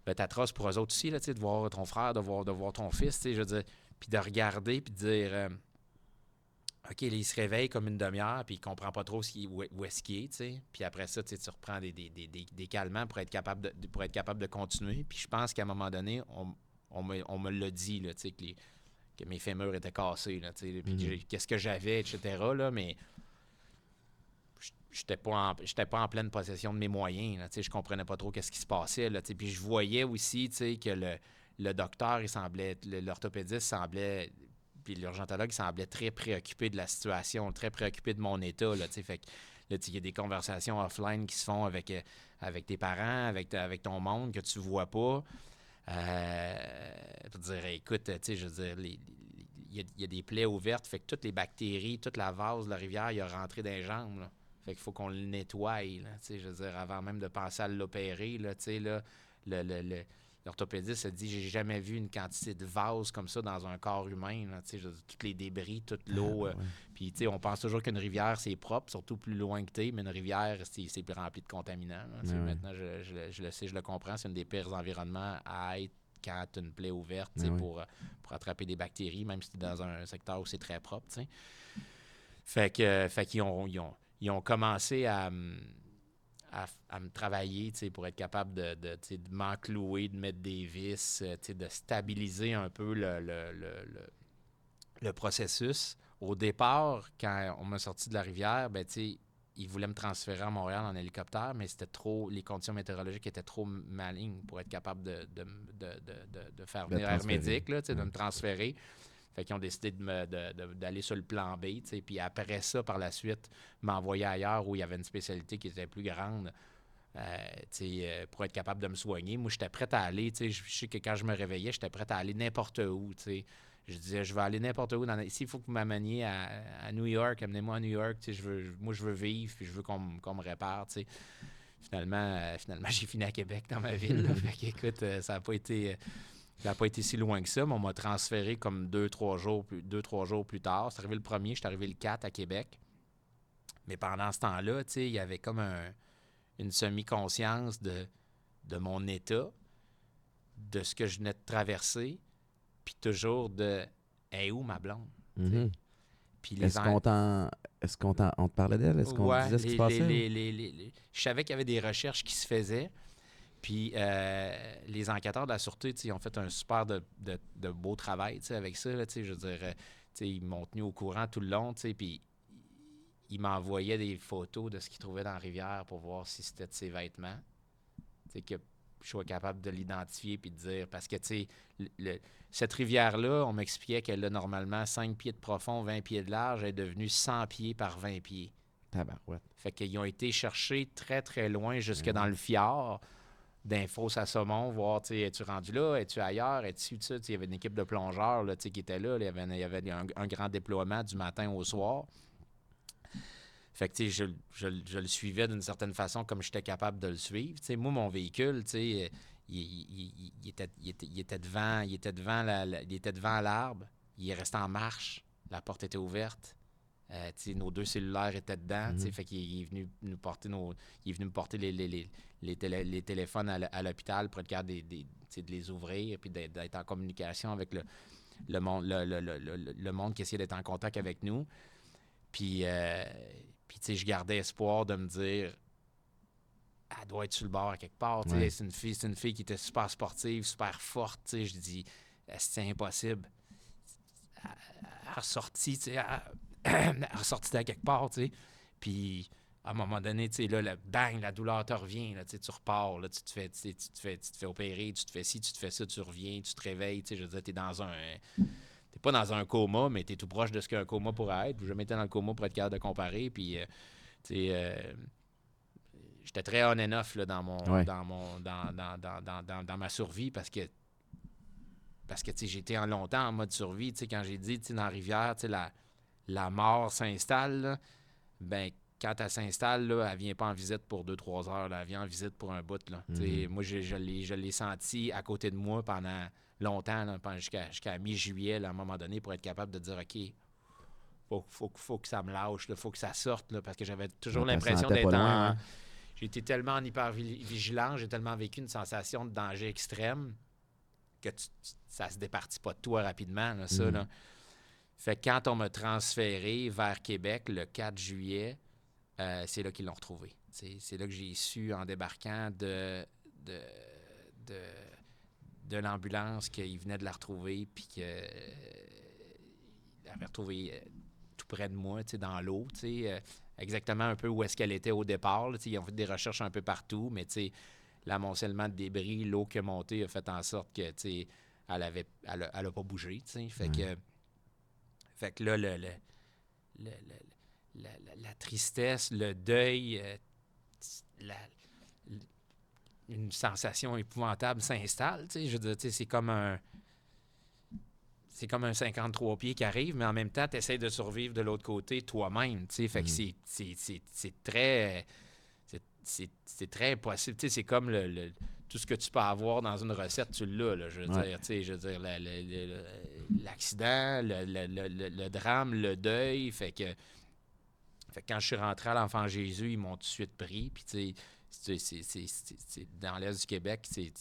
S2: devait être atroce pour eux autres aussi, là, tu sais, de voir ton frère, de voir ton fils, tu sais, je veux dire, puis de regarder, puis de dire, OK, là, il se réveille comme une demi-heure, puis il comprend pas trop où est-ce qu'il est, tu sais. Puis après ça, tu reprends des calmants pour être capable de continuer. Puis je pense qu'à un moment donné, on me l'a dit, là, tu sais, que mes fémurs étaient cassés, là, tu sais, puis qu'est-ce que j'avais, etc., là, mais j'étais pas en pleine possession de mes moyens, là, tu sais, je comprenais pas trop qu'est-ce qui se passait, là, tu sais, puis je voyais aussi, tu sais, que le docteur, l'orthopédiste semblait, puis l'urgentologue semblait très préoccupé de la situation, très préoccupé de mon état, là, tu sais, fait que là, il y a des conversations offline qui se font avec tes parents, avec ton monde que tu vois pas, pour dire, écoute, tu sais, je veux dire, il y a des plaies ouvertes, fait que toutes les bactéries, toute la vase de la rivière, il a rentré dans les jambes, là. Fait qu'il faut qu'on le nettoie, là, tu sais, je veux dire, avant même de penser à l'opérer, là, tu sais, là, l'orthopédiste a dit, j'ai jamais vu une quantité de vase comme ça dans un corps humain, là, tu sais, je veux dire, tous les débris, toute l'eau, puis, tu sais, on pense toujours qu'une rivière, c'est propre, surtout plus loin que t'es, mais une rivière, c'est plus rempli de contaminants, là, tu sais, maintenant, je le sais, je le comprends, c'est un des pires environnements à être quand tu as une plaie ouverte, pour attraper des bactéries, même si tu es dans un secteur où c'est très propre, tu sais. Fait qu'ils ont commencé à me travailler, tu sais, pour être capable de m'enclouer, de mettre des vis, tu sais, de stabiliser un peu le processus. Au départ, quand on m'a sorti de la rivière, ben, tu sais, ils voulaient me transférer à Montréal en hélicoptère, mais les conditions météorologiques étaient trop malignes pour être capable de faire venir Air Médic, là, de me transférer. Fait qu'ils ont décidé d'aller sur le plan B, tu sais, puis après ça, par la suite, m'envoyer ailleurs où il y avait une spécialité qui était plus grande, pour être capable de me soigner. Moi, j'étais prêt à aller, tu sais, je sais que quand je me réveillais, j'étais prêt à aller n'importe où, tu sais. Je disais, je vais aller n'importe où. Ici, il faut que vous m'ameniez à New York, amenez-moi à New York, tu sais, je veux vivre, puis je veux qu'on me répare, tu sais. Finalement, j'ai fini à Québec dans ma ville, là. Fait qu'écoute, ça n'a pas été si loin que ça, mais on m'a transféré comme 2-3 jours plus tard. C'est arrivé le 1er, je suis arrivé le 4 à Québec. Mais pendant ce temps-là, tu sais, il y avait comme une semi-conscience de mon état, de ce que je venais de traverser, puis toujours de « Hey, où ma blonde? »
S1: Puis Est-ce qu'on te parlait d'elle? Est-ce qu'on te disait ce qui se passait?
S2: Je savais qu'il y avait des recherches qui se faisaient. Puis les enquêteurs de la Sûreté, ils ont fait un super de beau travail avec ça. Là, je veux dire, ils m'ont tenu au courant tout le long. Puis ils m'envoyaient des photos de ce qu'ils trouvaient dans la rivière pour voir si c'était de ses vêtements. Que je sois capable de l'identifier puis de dire. Parce que cette rivière-là, on m'expliquait qu'elle a normalement 5 pieds de profond, 20 pieds de large. Elle est devenue 100 pieds par 20 pieds.
S1: Tabarouette.
S2: Fait qu'ils ont été chercher très, très loin, jusque dans le fjord, d'infos à saumon, voir, es-tu rendu là, es-tu ailleurs, es-tu, il y avait une équipe de plongeurs là, qui était là, il y avait un grand déploiement du matin au soir. Fait que, je le suivais d'une certaine façon comme j'étais capable de le suivre. Moi, mon véhicule, il était devant l'arbre, il est resté en marche, la porte était ouverte. Nos 2 cellulaires étaient dedans, fait qu'il est venu nous porter il est venu me porter les téléphones à l'hôpital pour être capable de les ouvrir puis d'être en communication avec le monde qui essayait d'être en contact avec nous. Puis je gardais espoir de me dire elle doit être sur le bord à quelque part. Ouais. C'est une fille qui était super sportive, super forte. Je dis c'est impossible. Elle est ressortie, elle est ressortie de quelque part, puis à un moment donné, là, bang, la douleur te revient, là, tu repars, là, tu te fais opérer, tu te fais ci, tu te fais ça, tu reviens, tu te réveilles, je veux dire, t'es pas dans un coma, mais t'es tout proche de ce qu'un coma pourrait être. Je m'étais dans le coma pour être capable de comparer, puis j'étais très on and off là, dans ma survie parce que j'étais longtemps en mode survie, quand j'ai dit, dans la rivière, la mort s'installe, là, ben quand elle s'installe, là, elle vient pas en visite pour 2-3 heures, là, elle vient en visite pour un bout. Là. Moi, je l'ai senti à côté de moi pendant longtemps, là, jusqu'à mi-juillet, là, à un moment donné, pour être capable de dire, OK, faut que ça me lâche, il faut que ça sorte, là, parce que j'avais toujours
S1: Ouais,
S2: l'impression
S1: sentais
S2: d'être
S1: pas loin,
S2: en...
S1: ouais.
S2: J'étais tellement en hyper-vigilance, j'ai tellement vécu une sensation de danger extrême que ça se départit pas de toi rapidement, là, ça. Là. Fait que quand on m'a transféré vers Québec le 4 juillet, c'est là qu'ils l'ont retrouvé. C'est là que j'ai su en débarquant de, de l'ambulance qu'il venait de la retrouver, puis qu'il l'avait retrouvée tout près de moi, dans l'eau, exactement un peu où est-ce qu'elle était au départ. Là, ils ont fait des recherches un peu partout, mais l'amoncellement de débris, l'eau qui a monté a fait en sorte que elle a pas bougé. Fait que là, la tristesse, le deuil, une sensation épouvantable s'installe. Je veux dire, c'est comme un 53 pieds qui arrive, mais en même temps, tu essaies de survivre de l'autre côté toi-même. Fait que c'est très... C'est très impossible. C'est comme tout ce que tu peux avoir dans une recette, tu l'as. Là, je veux dire, l'accident, le drame, le deuil. Fait que quand je suis rentré à l'Enfant Jésus, ils m'ont tout de suite pris. Puis, c'est dans l'Est du Québec, c'est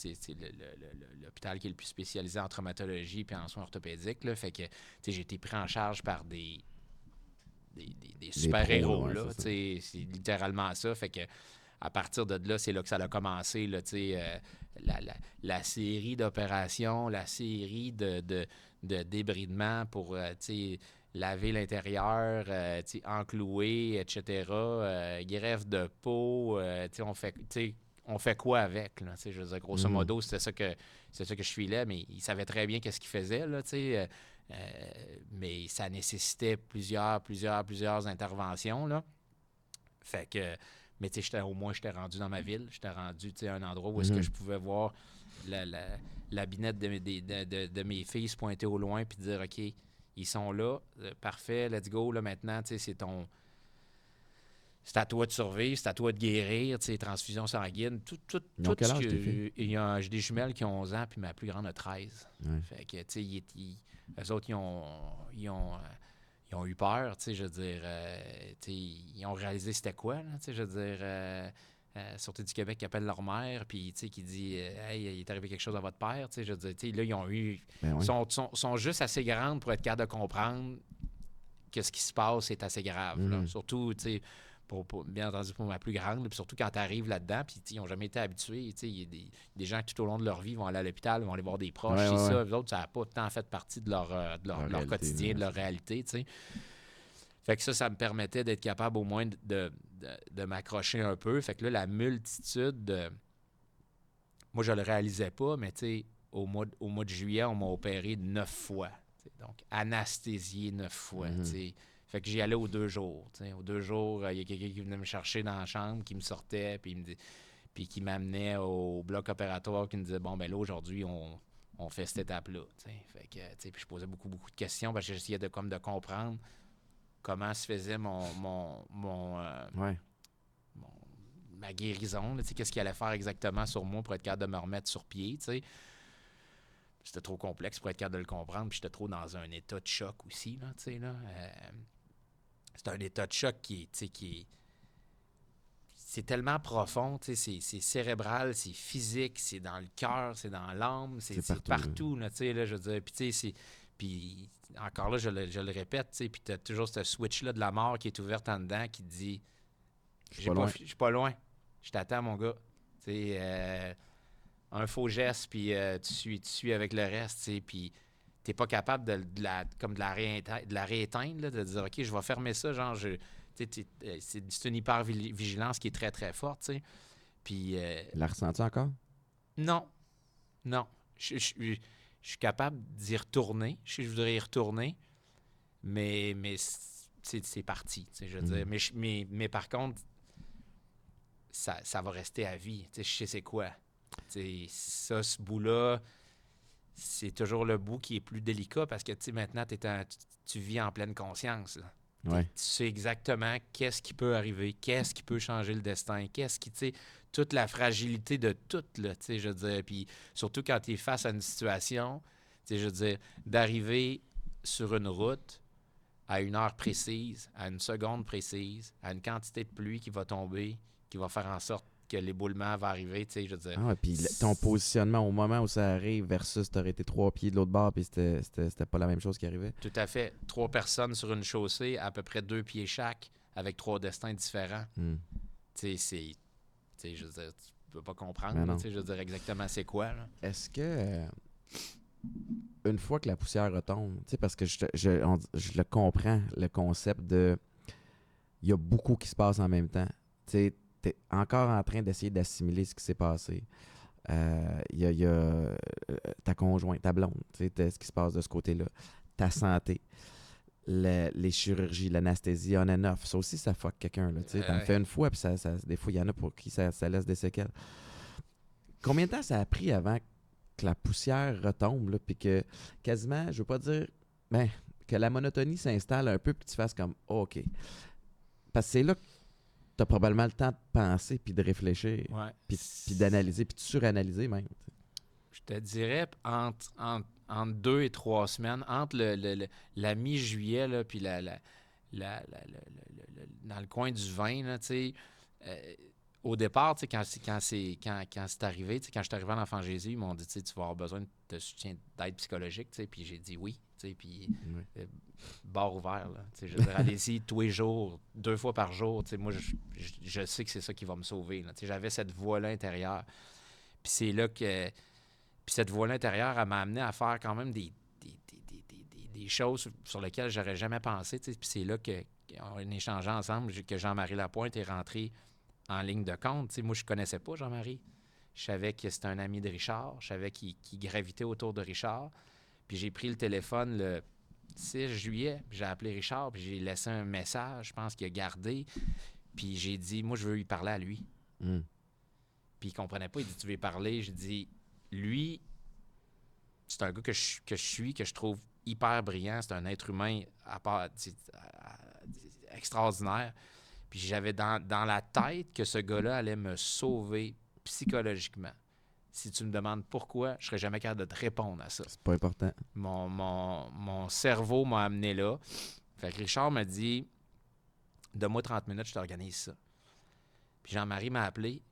S2: l'hôpital qui est le plus spécialisé en traumatologie et en soins orthopédiques. Là. Fait que j'ai été pris en charge par des super-héros. Là, c'est littéralement ça. Fait que à partir de là, c'est là que ça a commencé, là, la série d'opérations, la série de débridements pour laver l'intérieur, enclouer, etc., greffe de peau, on fait quoi avec? Là, je veux dire, grosso modo, c'est ça que je suis là, mais il savait très bien qu'est-ce qu'il faisait, là, mais ça nécessitait plusieurs interventions, là. Fait que, mais au moins, j'étais rendu dans ma ville. J'étais rendu à un endroit où est-ce que je pouvais voir la binette de mes filles se pointer au loin puis dire, OK, ils sont là, parfait, let's go. Là, maintenant, c'est à toi de survivre, c'est à toi de guérir, transfusion sanguine, tout
S1: Ils ont quel
S2: ce
S1: âge,
S2: que...
S1: tes filles?
S2: J'ai des jumelles qui ont 11 ans, puis ma plus grande a 13.
S1: Ouais.
S2: Fait que, eux autres, ils ont eu peur, je veux dire, ils ont réalisé c'était quoi, là, je veux dire, Sûreté du Québec qui appelle leur mère, puis qui dit hey, il est arrivé quelque chose à votre père, je veux dire, là, ils ont eu.
S1: Ben oui.
S2: sont juste assez grandes pour être capables de comprendre que ce qui se passe est assez grave, là. Surtout, bien entendu, pour ma plus grande, puis surtout quand tu arrives là-dedans, puis ils n'ont jamais été habitués. Il y a des gens qui, tout au long de leur vie, vont aller à l'hôpital, vont aller voir des proches, ça. Eux autres, ça n'a pas tant fait partie de leur réalité, quotidien, de leur réalité. T'sais. Fait que ça me permettait d'être capable au moins de m'accrocher un peu. Fait que là, la multitude moi, je le réalisais pas, mais au mois de juillet, on m'a opéré 9 fois. Donc, anesthésié 9 fois. Fait que j'y allais aux 2 jours. Aux 2 jours, il y a quelqu'un qui venait me chercher dans la chambre, qui me sortait, puis qui m'amenait au bloc opératoire, qui me disait, bon, ben là, aujourd'hui, on fait cette étape-là. Fait que, puis je posais beaucoup de questions, parce que j'essayais de comprendre comment se faisait ma guérison. Qu'est-ce qu'il allait faire exactement sur moi pour être capable de me remettre sur pied. T'sais. C'était trop complexe pour être capable de le comprendre, puis j'étais trop dans un état de choc aussi. Là, c'est un état de choc qui est c'est tellement profond, c'est cérébral, c'est physique, c'est dans le cœur, c'est dans l'âme, c'est partout. Là, je veux dire, puis encore là, je le répète, puis tu as toujours ce switch-là de la mort qui est ouverte en dedans qui te dit je suis pas loin, je t'attends, mon gars. Un faux geste, puis tu suis avec le reste, puis t'es pas capable de la rééteindre, là, de dire OK, je vais fermer ça, genre c'est une hyper-vigilance qui est très, très forte, tu sais. Puis...
S1: La ressens-tu encore?
S2: Non. Je suis capable d'y retourner. Je voudrais y retourner, mais c'est parti, je veux dire. Mais par contre, ça va rester à vie. Je sais c'est quoi. Ça, ce bout-là, c'est toujours le bout qui est plus délicat parce que maintenant, tu vis en pleine conscience.
S1: Ouais.
S2: Tu sais exactement qu'est-ce qui peut arriver, qu'est-ce qui peut changer le destin, toute la fragilité de tout, là, je veux dire. Puis surtout quand tu es face à une situation, je veux dire, d'arriver sur une route, à une heure précise, à une seconde précise, à une quantité de pluie qui va tomber, qui va faire en sorte que l'éboulement va arriver, tu sais, je veux dire.
S1: Ah ouais, puis ton positionnement au moment où ça arrive versus t'aurais été 3 pieds de l'autre bord, puis c'était pas la même chose qui arrivait.
S2: Tout à fait. 3 personnes sur une chaussée, à peu près 2 pieds chaque, avec 3 destins différents.
S1: Hmm.
S2: Tu sais, je veux dire, tu peux pas comprendre,
S1: Mais
S2: là,
S1: non.
S2: tu sais, je veux dire exactement c'est quoi, là.
S1: Est-ce que une fois que la poussière retombe, tu sais, parce que je le comprends, le concept de il y a beaucoup qui se passe en même temps. Tu sais, t'es encore en train d'essayer d'assimiler ce qui s'est passé. Il y a ta conjointe, ta blonde, tu sais, ce qui se passe de ce côté-là. Ta santé, les chirurgies, l'anesthésie on and off. Ça aussi, ça fuck quelqu'un. Tu sais, t'en
S2: Ouais.
S1: fais une fois, puis des fois, il y en a pour qui ça laisse des séquelles. Combien de temps ça a pris avant que la poussière retombe, là, puis que quasiment, je veux pas dire, ben, que la monotonie s'installe un peu, puis que tu fasses comme, oh, OK. Parce que c'est là que tu as probablement le temps de penser, puis de réfléchir,
S2: Ouais.
S1: puis d'analyser, puis de suranalyser même.
S2: Je te dirais entre 2 et 3 semaines, entre la mi-juillet, là, puis dans le coin du 20, là, tu sais. Au départ, tu sais, quand c'est arrivé, tu sais, quand je suis arrivé à l'Enfant Jésus, ils m'ont dit, tu sais, tu vas avoir besoin de soutien d'aide psychologique, tu sais, puis j'ai dit oui, tu sais, puis
S1: Oui.
S2: bar ouvert, là, tu sais, je veux dire, allez-y tous les jours, 2 fois par jour, tu sais, moi, je sais que c'est ça qui va me sauver, là, tu sais, j'avais cette voix-là intérieure, puis c'est là que, puis cette voix-là intérieure, elle m'a amené à faire quand même des choses sur lesquelles j'aurais jamais pensé, tu sais, puis c'est là qu'on a échangé ensemble, que Jean-Marie Lapointe est rentré en ligne de compte. T'sais, moi, je ne connaissais pas Jean-Marie. Je savais que c'était un ami de Richard. Je savais qu'il gravitait autour de Richard. Puis j'ai pris le téléphone le 6 juillet. J'ai appelé Richard, puis j'ai laissé un message, je pense qu'il a gardé. Puis j'ai dit, moi, je veux lui parler à lui.
S1: Mm.
S2: Puis il comprenait pas. Il dit, tu veux lui parler? J'ai dit, lui, c'est un gars que je suis, que je trouve hyper brillant. C'est un être humain à part, extraordinaire. Puis j'avais dans la tête que ce gars-là allait me sauver psychologiquement. Si tu me demandes pourquoi, je serais jamais capable de te répondre à ça.
S1: C'est pas important.
S2: Mon cerveau m'a amené là. Fait que Richard m'a dit, donne-moi 30 minutes, je t'organise ça. Puis Jean-Marie m'a appelé,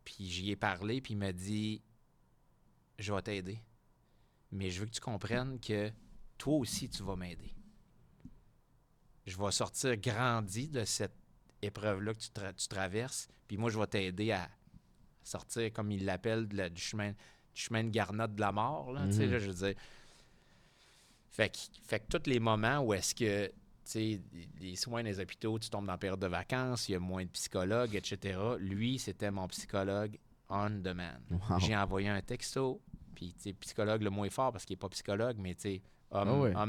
S2: puis j'y ai parlé, puis il m'a dit, je vais t'aider. Mais je veux que tu comprennes que toi aussi, tu vas m'aider. Je vais sortir grandi de cette épreuve-là que tu traverses, puis moi, je vais t'aider à sortir, comme il l'appelle, du chemin de garnotte de la mort, là, tu sais, là, je veux dire. Fait que tous les moments où est-ce que, tu sais, les soins des hôpitaux, tu tombes dans la période de vacances, il y a moins de psychologues, etc., lui, c'était mon psychologue on demand.
S1: Wow.
S2: J'ai envoyé un texto, puis, tu sais, psychologue le moins fort parce qu'il n'est pas psychologue, mais, tu sais,
S1: Oh ouais.
S2: tu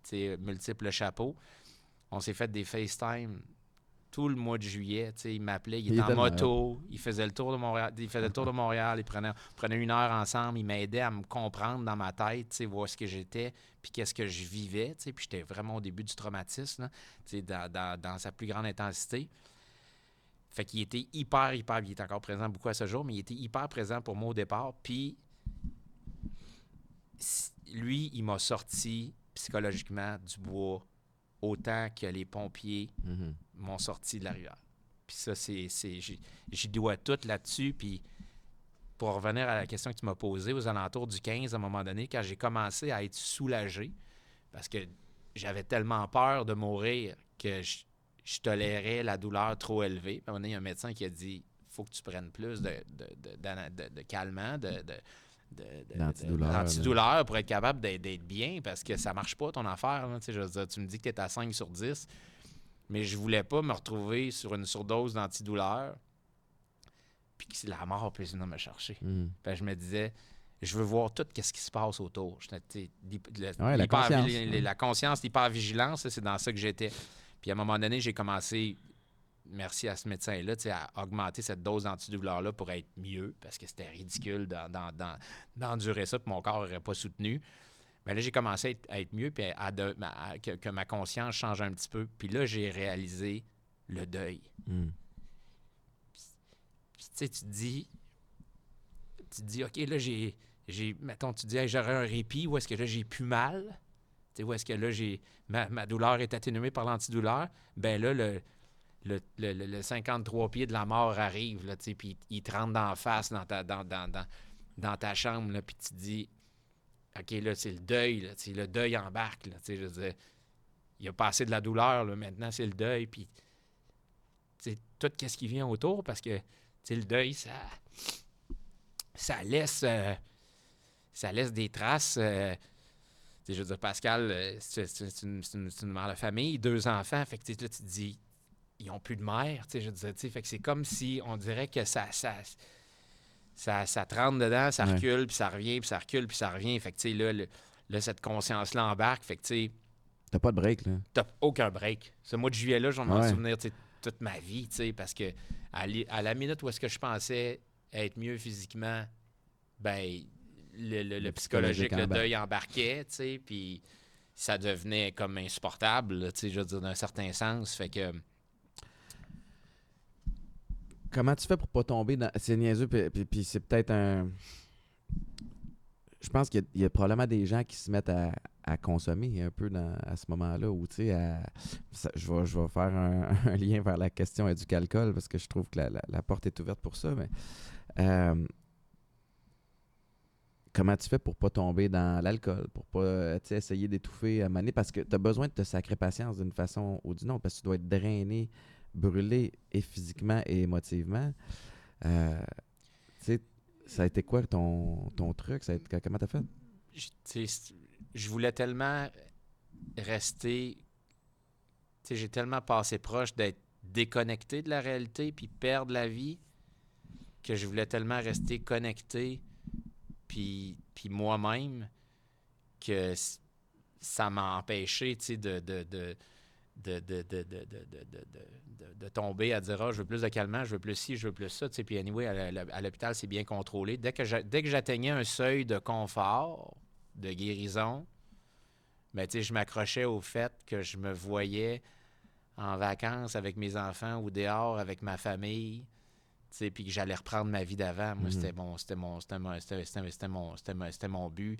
S2: sais, multiples chapeaux. On s'est fait des FaceTime tout le mois de juillet. Tu sais, il m'appelait, il était en moto, il faisait le tour de Montréal, il prenait une heure ensemble, il m'aidait à me comprendre dans ma tête, tu sais, voir ce que j'étais, puis qu'est-ce que je vivais, tu sais, puis j'étais vraiment au début du traumatisme, là, tu sais, dans sa plus grande intensité. Fait qu'il était hyper, il est encore présent beaucoup à ce jour, mais il était hyper présent pour moi au départ, puis lui, il m'a sorti psychologiquement du bois autant que les pompiers m'ont sorti de la rivière. Puis ça, j'y dois tout là-dessus. Puis pour revenir à la question que tu m'as posée, aux alentours du 15, à un moment donné, quand j'ai commencé à être soulagé, parce que j'avais tellement peur de mourir que je tolérais la douleur trop élevée. Puis à un moment donné, il y a un médecin qui a dit « faut que tu prennes plus de calmants, d'antidouleur pour être capable d'être bien parce que ça marche pas ton affaire. Là, je veux dire, tu me dis que tu es à 5 sur 10, mais je voulais pas me retrouver sur une surdose d'antidouleur puis que la mort puisse venir me chercher. Fait que je me disais, je veux voir tout ce qui se passe autour. La conscience, l'hypervigilance, c'est dans ça que j'étais. Puis à un moment donné, j'ai commencé, merci à ce médecin-là, à augmenter cette dose d'antidouleur-là pour être mieux, parce que c'était ridicule d'endurer ça, puis mon corps n'aurait pas soutenu. Mais là, j'ai commencé à être mieux, puis que ma conscience change un petit peu. Puis là, j'ai réalisé le deuil. Puis tu sais, tu te dis, OK, là, mettons, tu dis, hey, j'aurais un répit, ou est-ce que là, j'ai plus mal? sais, où est-ce que là, ma douleur est atténuée par l'antidouleur, ben là, le 53 pieds de la mort arrive, là, tu sais, puis il te rentre d'en face dans ta chambre, là, puis tu te dis, OK, là, c'est le deuil, là, tu sais, le deuil embarque, là, tu sais, je veux dire, il a passé de la douleur, là, maintenant, c'est le deuil, puis, tu sais, tout ce qui vient autour, parce que, tu sais, le deuil, ça laisse des traces. Je veux dire, Pascal, c'est une mère de famille, 2 enfants. Fait que là, tu te dis, ils n'ont plus de mère. Je veux dire, fait que c'est comme si on dirait que ça te rentre dedans, ça recule, puis ça revient, puis ça recule, puis ça revient. Fait que là, cette conscience-là embarque. Fait que
S1: t'as pas de break, là.
S2: T'as aucun break. Ce mois de juillet-là, je vais m'en souvenir toute ma vie, parce que à la minute où est-ce que je pensais être mieux physiquement, ben le psychologique, le deuil embarquait, puis ça devenait comme insupportable, je veux dire, d'un certain sens. Fait que...
S1: Comment tu fais pour pas tomber dans... C'est niaiseux, puis c'est peut-être un... Je pense qu'il y a probablement des gens qui se mettent à consommer un peu à ce moment-là, où, tu sais, je vais faire un lien vers la question du alcool, parce que je trouve que la porte est ouverte pour ça, mais... comment tu fais pour pas tomber dans l'alcool, pour pas essayer d'étouffer à maner, parce que tu as besoin de te sacrer patience d'une façon ou d'une autre, parce que tu dois être drainé, brûlé et physiquement et émotivement. Ça a été quoi ton truc? Comment t'as fait?
S2: Je voulais tellement rester... j'ai tellement passé proche d'être déconnecté de la réalité puis perdre la vie que je voulais tellement rester connecté puis moi-même que ça m'a empêché de tomber à dire je veux plus de calmant, je veux plus ci, je veux plus ça. Puis anyway, à l'hôpital, c'est bien contrôlé. Dès que j'atteignais un seuil de confort, de guérison, ben, je m'accrochais au fait que je me voyais en vacances avec mes enfants ou dehors avec ma famille, puis que j'allais reprendre ma vie d'avant. Moi, c'était mon but.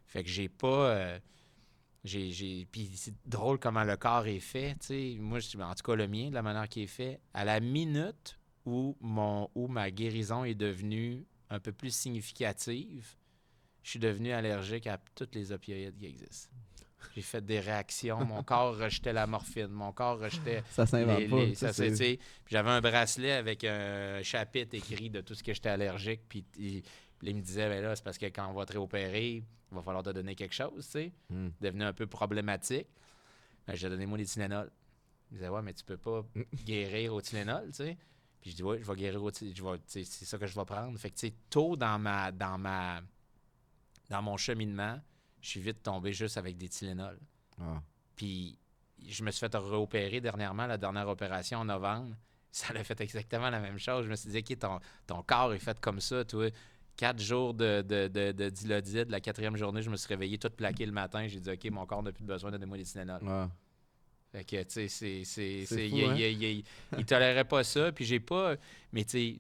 S2: Fait que j'ai pas... Puis c'est drôle comment le corps est fait. Moi, en tout cas, le mien, de la manière qu'il est fait, à la minute où ma guérison est devenue un peu plus significative, je suis devenu allergique à toutes les opioïdes qui existent. J'ai fait des réactions. Mon corps rejetait la morphine. Mon corps rejetait...
S1: Ça s'invente pas.
S2: Puis j'avais un bracelet avec un chapitre écrit de tout ce que j'étais allergique. Puis il me disait, ben là, c'est parce que quand on va te réopérer, il va falloir te donner quelque chose, tu sais. Devenu un peu problématique. Ben, j'ai donné moi des Tylenol. Il disait, ouais, mais tu peux pas guérir au Tylenol, tu sais. Puis je dis, ouais, je vais guérir au Tylenol. C'est ça que je vais prendre. Fait que, tu sais, tôt dans mon cheminement, je suis vite tombé juste avec des Tylenol.
S1: Ah.
S2: Puis je me suis fait réopérer dernièrement, la dernière opération en novembre. Ça l'a fait exactement la même chose. Je me suis dit, OK, ton corps est fait comme ça, toi. 4 jours de Dilodide. La 4e journée, je me suis réveillé tout plaqué le matin. J'ai dit, OK, mon corps n'a plus besoin de donner-moi des Tylenol.
S1: Ah.
S2: Fait que, tu sais,
S1: il
S2: tolérait pas ça. Puis j'ai pas... Mais, tu sais...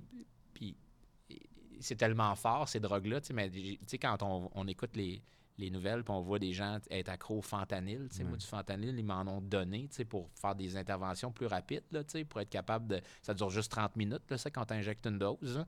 S2: Puis c'est tellement fort, ces drogues-là. Tu sais, quand on écoute les nouvelles, puis on voit des gens être accros au fentanyl. Moi, du fentanyl, ils m'en ont donné pour faire des interventions plus rapides, là, pour être capable de... Ça dure juste 30 minutes, là, ça, quand tu injectes une dose. Là.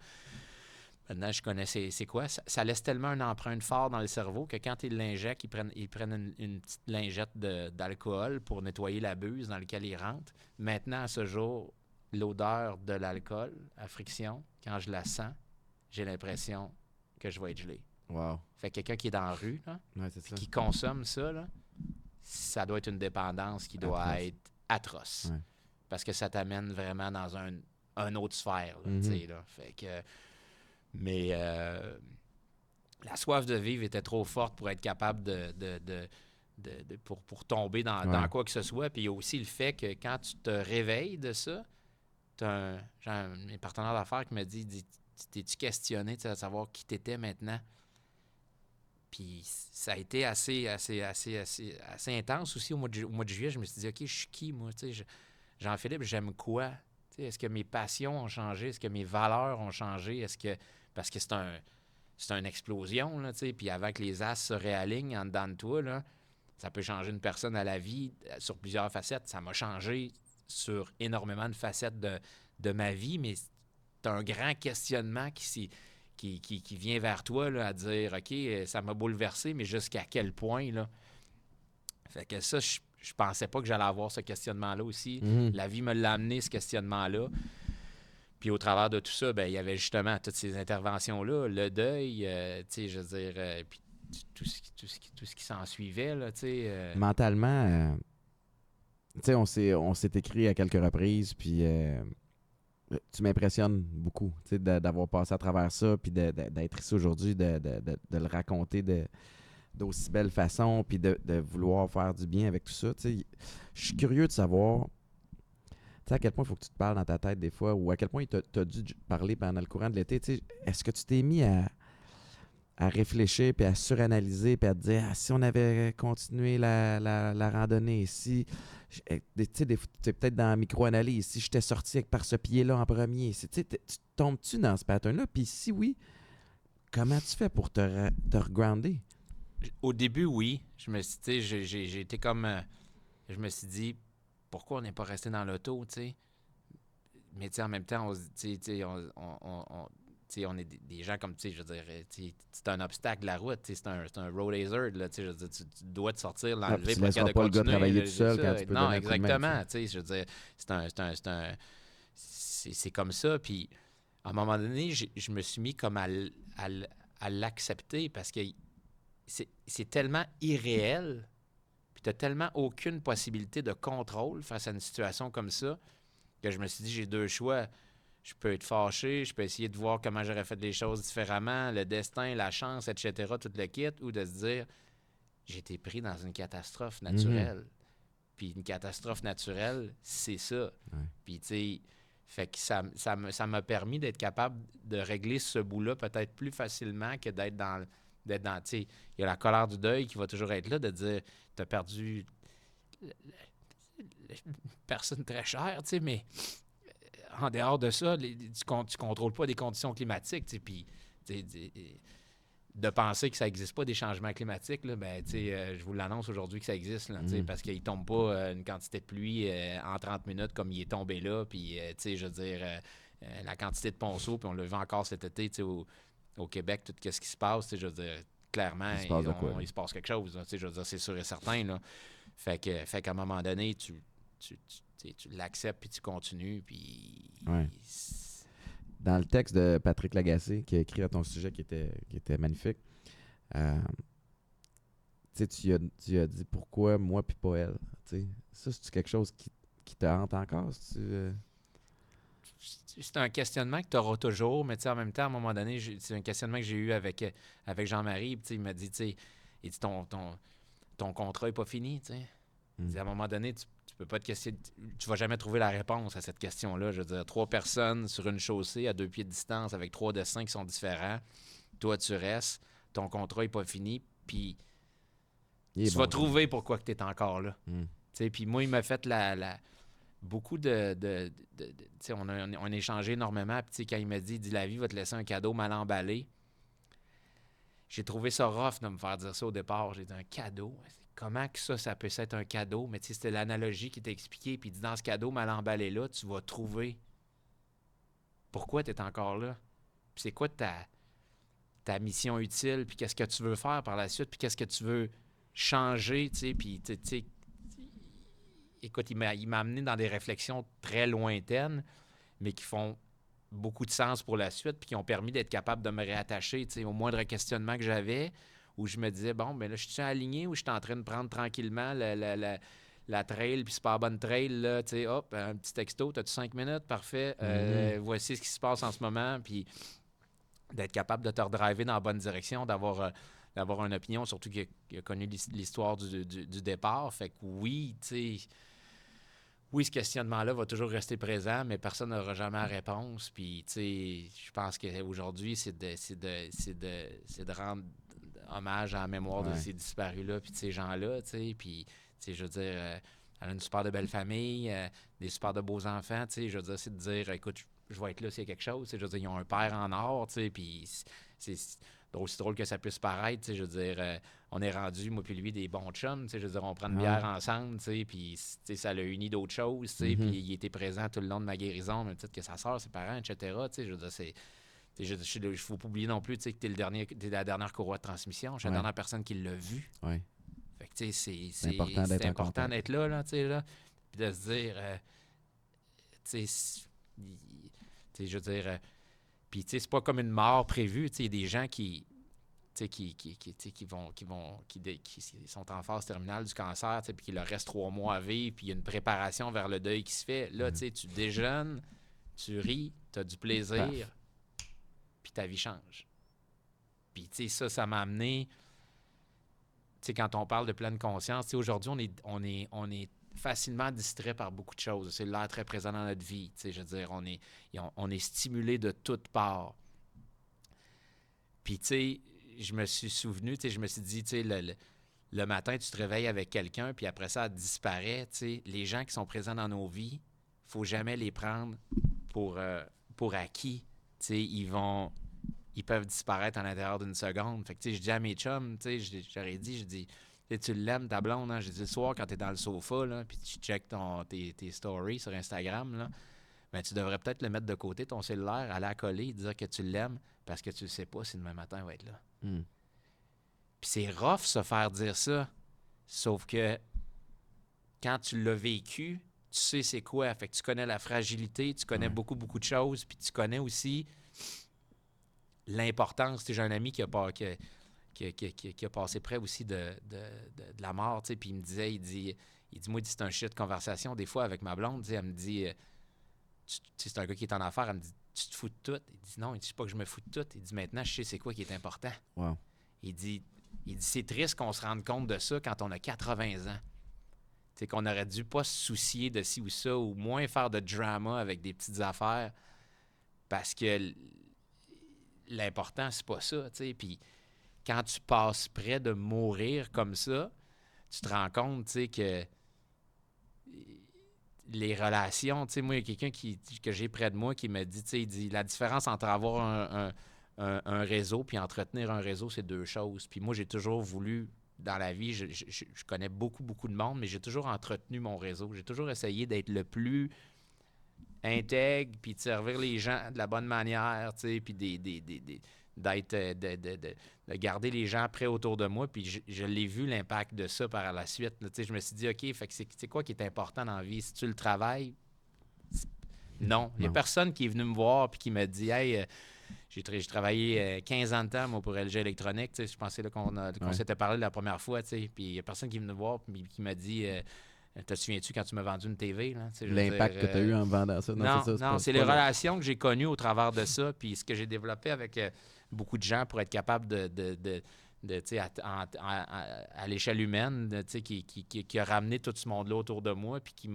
S2: Maintenant, je connais c'est quoi. Ça laisse tellement une empreinte forte dans le cerveau que quand ils l'injectent, ils prennent une petite lingette d'alcool pour nettoyer la buse dans laquelle ils rentrent. Maintenant, à ce jour, l'odeur de l'alcool à friction, quand je la sens, j'ai l'impression que je vais être gelé.
S1: Wow.
S2: Fait que quelqu'un qui est dans la rue, là, qui
S1: ça.
S2: consomme ça, là, ça doit être une dépendance qui doit être atroce.
S1: Ouais.
S2: Parce que ça t'amène vraiment dans un autre sphère. Là, là. Fait que, mais la soif de vivre était trop forte pour être capable pour tomber dans quoi que ce soit. Puis il y a aussi le fait que quand tu te réveilles de ça, j'ai un mes partenaires d'affaires qui me dit t'es-tu questionné de savoir qui t'étais maintenant? Puis ça a été assez intense aussi au mois de juillet. Je me suis dit, OK, je suis qui, moi? Jean-Philippe, j'aime quoi? Est-ce que mes passions ont changé? Est-ce que mes valeurs ont changé? Parce que c'est une explosion, là, puis avant que les astres se réalignent en dedans de toi, là, ça peut changer une personne à la vie sur plusieurs facettes. Ça m'a changé sur énormément de facettes de ma vie, mais c'est un grand questionnement qui vient vers toi là, à dire, OK, ça m'a bouleversé, mais jusqu'à quel point, là? Fait que ça, je pensais pas que j'allais avoir ce questionnement-là aussi.
S1: Mhm.
S2: La vie me l'a amené, ce questionnement-là. Puis au travers de tout ça, ben il y avait justement toutes ces interventions-là, le deuil, tu sais, je veux dire, puis tout ce qui s'en suivait, là, tu sais.
S1: Mentalement, tu sais, on s'est écrit à quelques reprises, puis tu m'impressionnes beaucoup, tu sais, d'avoir passé à travers ça, puis d'être ici aujourd'hui, de le raconter d'aussi belle façon, puis de vouloir faire du bien avec tout ça. Tu sais, je suis curieux de savoir, tu sais, à quel point il faut que tu te parles dans ta tête des fois, ou à quel point tu as dû parler pendant le courant de l'été. Tu sais, est-ce que tu t'es mis à réfléchir, puis à suranalyser, puis à te dire, ah, si on avait continué la randonnée, si, tu sais, t'es peut-être dans la micro-analyse, si j'étais sorti par ce pied-là en premier, tu sais, tu tombes-tu dans ce pattern-là? Puis si oui, comment tu fais pour te regrounder?
S2: Au début, oui. Je me suis, tu sais, j'ai été comme, je me suis dit, pourquoi on n'est pas resté dans l'auto, tu sais? Mais tu sais, en même temps, tu sais, tu sais, on est des gens comme, tu sais, je veux dire, tu sais, c'est un obstacle de la route, tu sais, c'est un road hazard, là, tu sais, je veux dire, tu dois te sortir,
S1: Ah, puis
S2: l'enlever
S1: tu
S2: pour être
S1: laisseras
S2: capable
S1: pas
S2: de
S1: le gars
S2: continuer.
S1: travailler
S2: Là,
S1: tout
S2: c'est
S1: seul quand
S2: ça.
S1: tu peux
S2: Non,
S1: donner un coup de main.
S2: exactement, tu sais, je veux dire, c'est comme ça, puis à un moment donné, je me suis mis comme à l'accepter parce que c'est tellement irréel, puis tu n'as tellement aucune possibilité de contrôle face à une situation comme ça, que je me suis dit, j'ai deux choix. Je peux être fâché, je peux essayer de voir comment j'aurais fait les choses différemment, le destin, la chance, etc., tout le kit, ou de se dire, j'ai été pris dans une catastrophe
S1: Mhm.
S2: naturelle. Puis une catastrophe naturelle, c'est ça.
S1: Ouais.
S2: Puis, tu sais, fait que ça m'a permis d'être capable de régler ce bout-là peut-être plus facilement que tu sais, il y a la colère du deuil qui va toujours être là, de dire, t'as perdu une personne très chère, tu sais, mais en dehors de ça, tu contrôles pas des conditions climatiques, tu sais, puis tu sais, de penser que ça n'existe pas des changements climatiques, là, ben, je vous l'annonce aujourd'hui que ça existe, là,
S1: Mhm.
S2: parce qu'il ne tombe pas une quantité de pluie en 30 minutes comme il est tombé là. Puis, je veux dire, la quantité de ponceau, puis on le vu encore cet été au Québec, tout ce qui se passe, je veux dire, clairement,
S1: Il se passe de quoi, là?
S2: il se passe quelque chose. Là, je veux dire, c'est sûr et certain. Là. Fait qu'à un moment donné, tu l'acceptes, puis tu continues, puis...
S1: Ouais. Dans le texte de Patrick Lagacé, qui a écrit à ton sujet, qui était magnifique, euh, tu sais, tu as dit pourquoi moi puis pas elle. Tu sais, ça, c'est quelque chose qui te hante encore?
S2: C'est un questionnement que tu auras toujours, mais en même temps, à un moment donné, c'est un questionnement que j'ai eu avec Jean-Marie. Puis il m'a dit, il dit ton contrat n'est pas fini. T'sais. Il dit, à un moment donné, tu peux pas te questionner, tu vas jamais trouver la réponse à cette question-là. Je veux dire, 3 personnes sur une chaussée à 2 pieds de distance avec 3 destins qui sont différents. Toi, tu restes, ton contrat n'est pas fini, puis tu vas trouver pourquoi tu es encore là. Puis moi, il m'a fait beaucoup on a échangé énormément. Puis quand il m'a dit, la vie va te laisser un cadeau mal emballé, j'ai trouvé ça rough de me faire dire ça au départ. J'ai dit, un cadeau? Comment que ça peut être un cadeau? Mais c'était l'analogie qui t'a expliqué. Puis il dit, dans ce cadeau mal emballé-là, tu vas trouver pourquoi tu es encore là. Puis c'est quoi ta mission utile, puis qu'est-ce que tu veux faire par la suite, puis qu'est-ce que tu veux changer, puis écoute, il m'a amené dans des réflexions très lointaines, mais qui font beaucoup de sens pour la suite, puis qui ont permis d'être capable de me réattacher au moindre questionnement que j'avais, où je me disais, bon, ben là, je suis aligné ou je suis en train de prendre tranquillement la trail, puis c'est pas la bonne trail, là, tu sais, hop, un petit texto, t'as-tu 5 minutes? Parfait. Voici ce qui se passe en ce moment, puis d'être capable de te redriver dans la bonne direction, d'avoir une opinion, surtout qu'il a connu l'histoire du départ. Fait que oui, tu sais, oui, ce questionnement-là va toujours rester présent, mais personne n'aura jamais la réponse. Puis, tu sais, je pense qu'aujourd'hui, c'est de rendre hommage à la mémoire de ces disparus-là, puis de ces gens-là, tu sais. Puis, tu sais, je veux dire, elle a une super de belle famille, des super de beaux enfants, tu sais. Je veux dire, c'est de dire, écoute, je vais être là s'il y a quelque chose. Je veux dire, ils ont un père en or, tu sais, puis aussi drôle que ça puisse paraître, tu sais, je veux dire, on est rendu, moi puis lui, des bons chums, tu sais, je veux dire, on prend une bière ensemble, tu sais, puis tu sais, ça l'a uni d'autres choses, tu sais, puis il était présent tout le long de ma guérison, même titre que sa soeur, ses parents, etc., tu sais, je veux dire, c'est... Il ne faut pas oublier non plus tu sais, que tu es la dernière courroie de transmission. Je suis la dernière personne qui l'a vu.
S1: Ouais.
S2: Fait que, tu sais,
S1: C'est
S2: important d'être là, tu sais, là. Puis de se dire, tu sais, je veux dire, puis tu sais, c'est pas comme une mort prévue, tu sais, il y a des gens qui sont en phase terminale du cancer, puis qu'il leur reste 3 mois à vivre, puis il y a une préparation vers le deuil qui se fait. Là, tu sais, tu déjeunes, tu ris, tu as du plaisir, puis ta vie change. Puis, tu sais, ça m'a amené, tu sais, quand on parle de pleine conscience, tu sais, aujourd'hui, on est facilement distrait par beaucoup de choses. C'est l'air très présent dans notre vie, tu sais, je veux dire, on est stimulé de toutes parts. Puis, tu sais, je me suis souvenu, tu sais, je me suis dit, tu sais, le matin, tu te réveilles avec quelqu'un, puis après ça, elle disparaît, tu sais. Les gens qui sont présents dans nos vies, il ne faut jamais les prendre pour acquis. Tu sais, ils peuvent disparaître à l'intérieur d'une seconde. Fait que, tu sais, je dis à mes chums, tu sais, j'aurais dit, je dis, tu l'aimes, ta blonde, hein? J'ai dit, le soir, quand tu es dans le sofa, là, puis tu checkes tes stories sur Instagram, là, ben, tu devrais peut-être le mettre de côté, ton cellulaire, aller à coller, dire que tu l'aimes, parce que tu ne sais pas si demain matin il va être là. Puis c'est rough se faire dire ça, sauf que quand tu l'as vécu, tu sais c'est quoi. Fait que tu connais la fragilité, tu connais beaucoup, beaucoup de choses, puis tu connais aussi l'importance. J'ai un ami qui a passé près aussi de la mort, puis il me disait, il dit, moi, c'est un shit de conversation, des fois, avec ma blonde, elle me dit, c'est un gars qui est en affaires, elle me dit, tu te fous de tout? Il dit, non, il dit pas que je me fous de tout. Il dit, maintenant, je sais c'est quoi qui est important.
S1: Wow.
S2: Il dit, c'est triste qu'on se rende compte de ça quand on a 80 ans. C'est qu'on aurait dû pas se soucier de ci ou ça, ou moins faire de drama avec des petites affaires, parce que l'important, c'est pas ça, tu sais. Puis quand tu passes près de mourir comme ça, tu te rends compte, tu sais, que les relations, tu sais, moi, il y a quelqu'un que j'ai près de moi qui me dit, tu sais, il dit, la différence entre avoir un réseau puis entretenir un réseau, c'est 2 choses. Puis moi, j'ai toujours voulu, dans la vie, je connais beaucoup, beaucoup de monde, mais j'ai toujours entretenu mon réseau. J'ai toujours essayé d'être le plus intègre, puis de servir les gens de la bonne manière, tu sais, puis de garder les gens près autour de moi, puis je l'ai vu l'impact de ça par la suite. Tu sais, je me suis dit, OK, fait que c'est quoi qui est important dans la vie? Si tu le travailles, non. Il n'y a personne qui est venu me voir puis qui m'a dit, hey, j'ai travaillé 15 ans de temps, moi, pour LG Électronique. Tu sais, je pensais là, qu'on s'était parlé la première fois, tu sais, puis il n'y a personne qui est venu me voir puis qui m'a dit... te souviens-tu quand tu m'as vendu une TV? Là?
S1: L'impact que tu as eu en vendant ça.
S2: Non, c'est les relations que j'ai connues au travers de ça, puis ce que j'ai développé avec beaucoup de gens pour être capable à l'échelle humaine, qui a ramené tout ce monde-là autour de moi, puis qui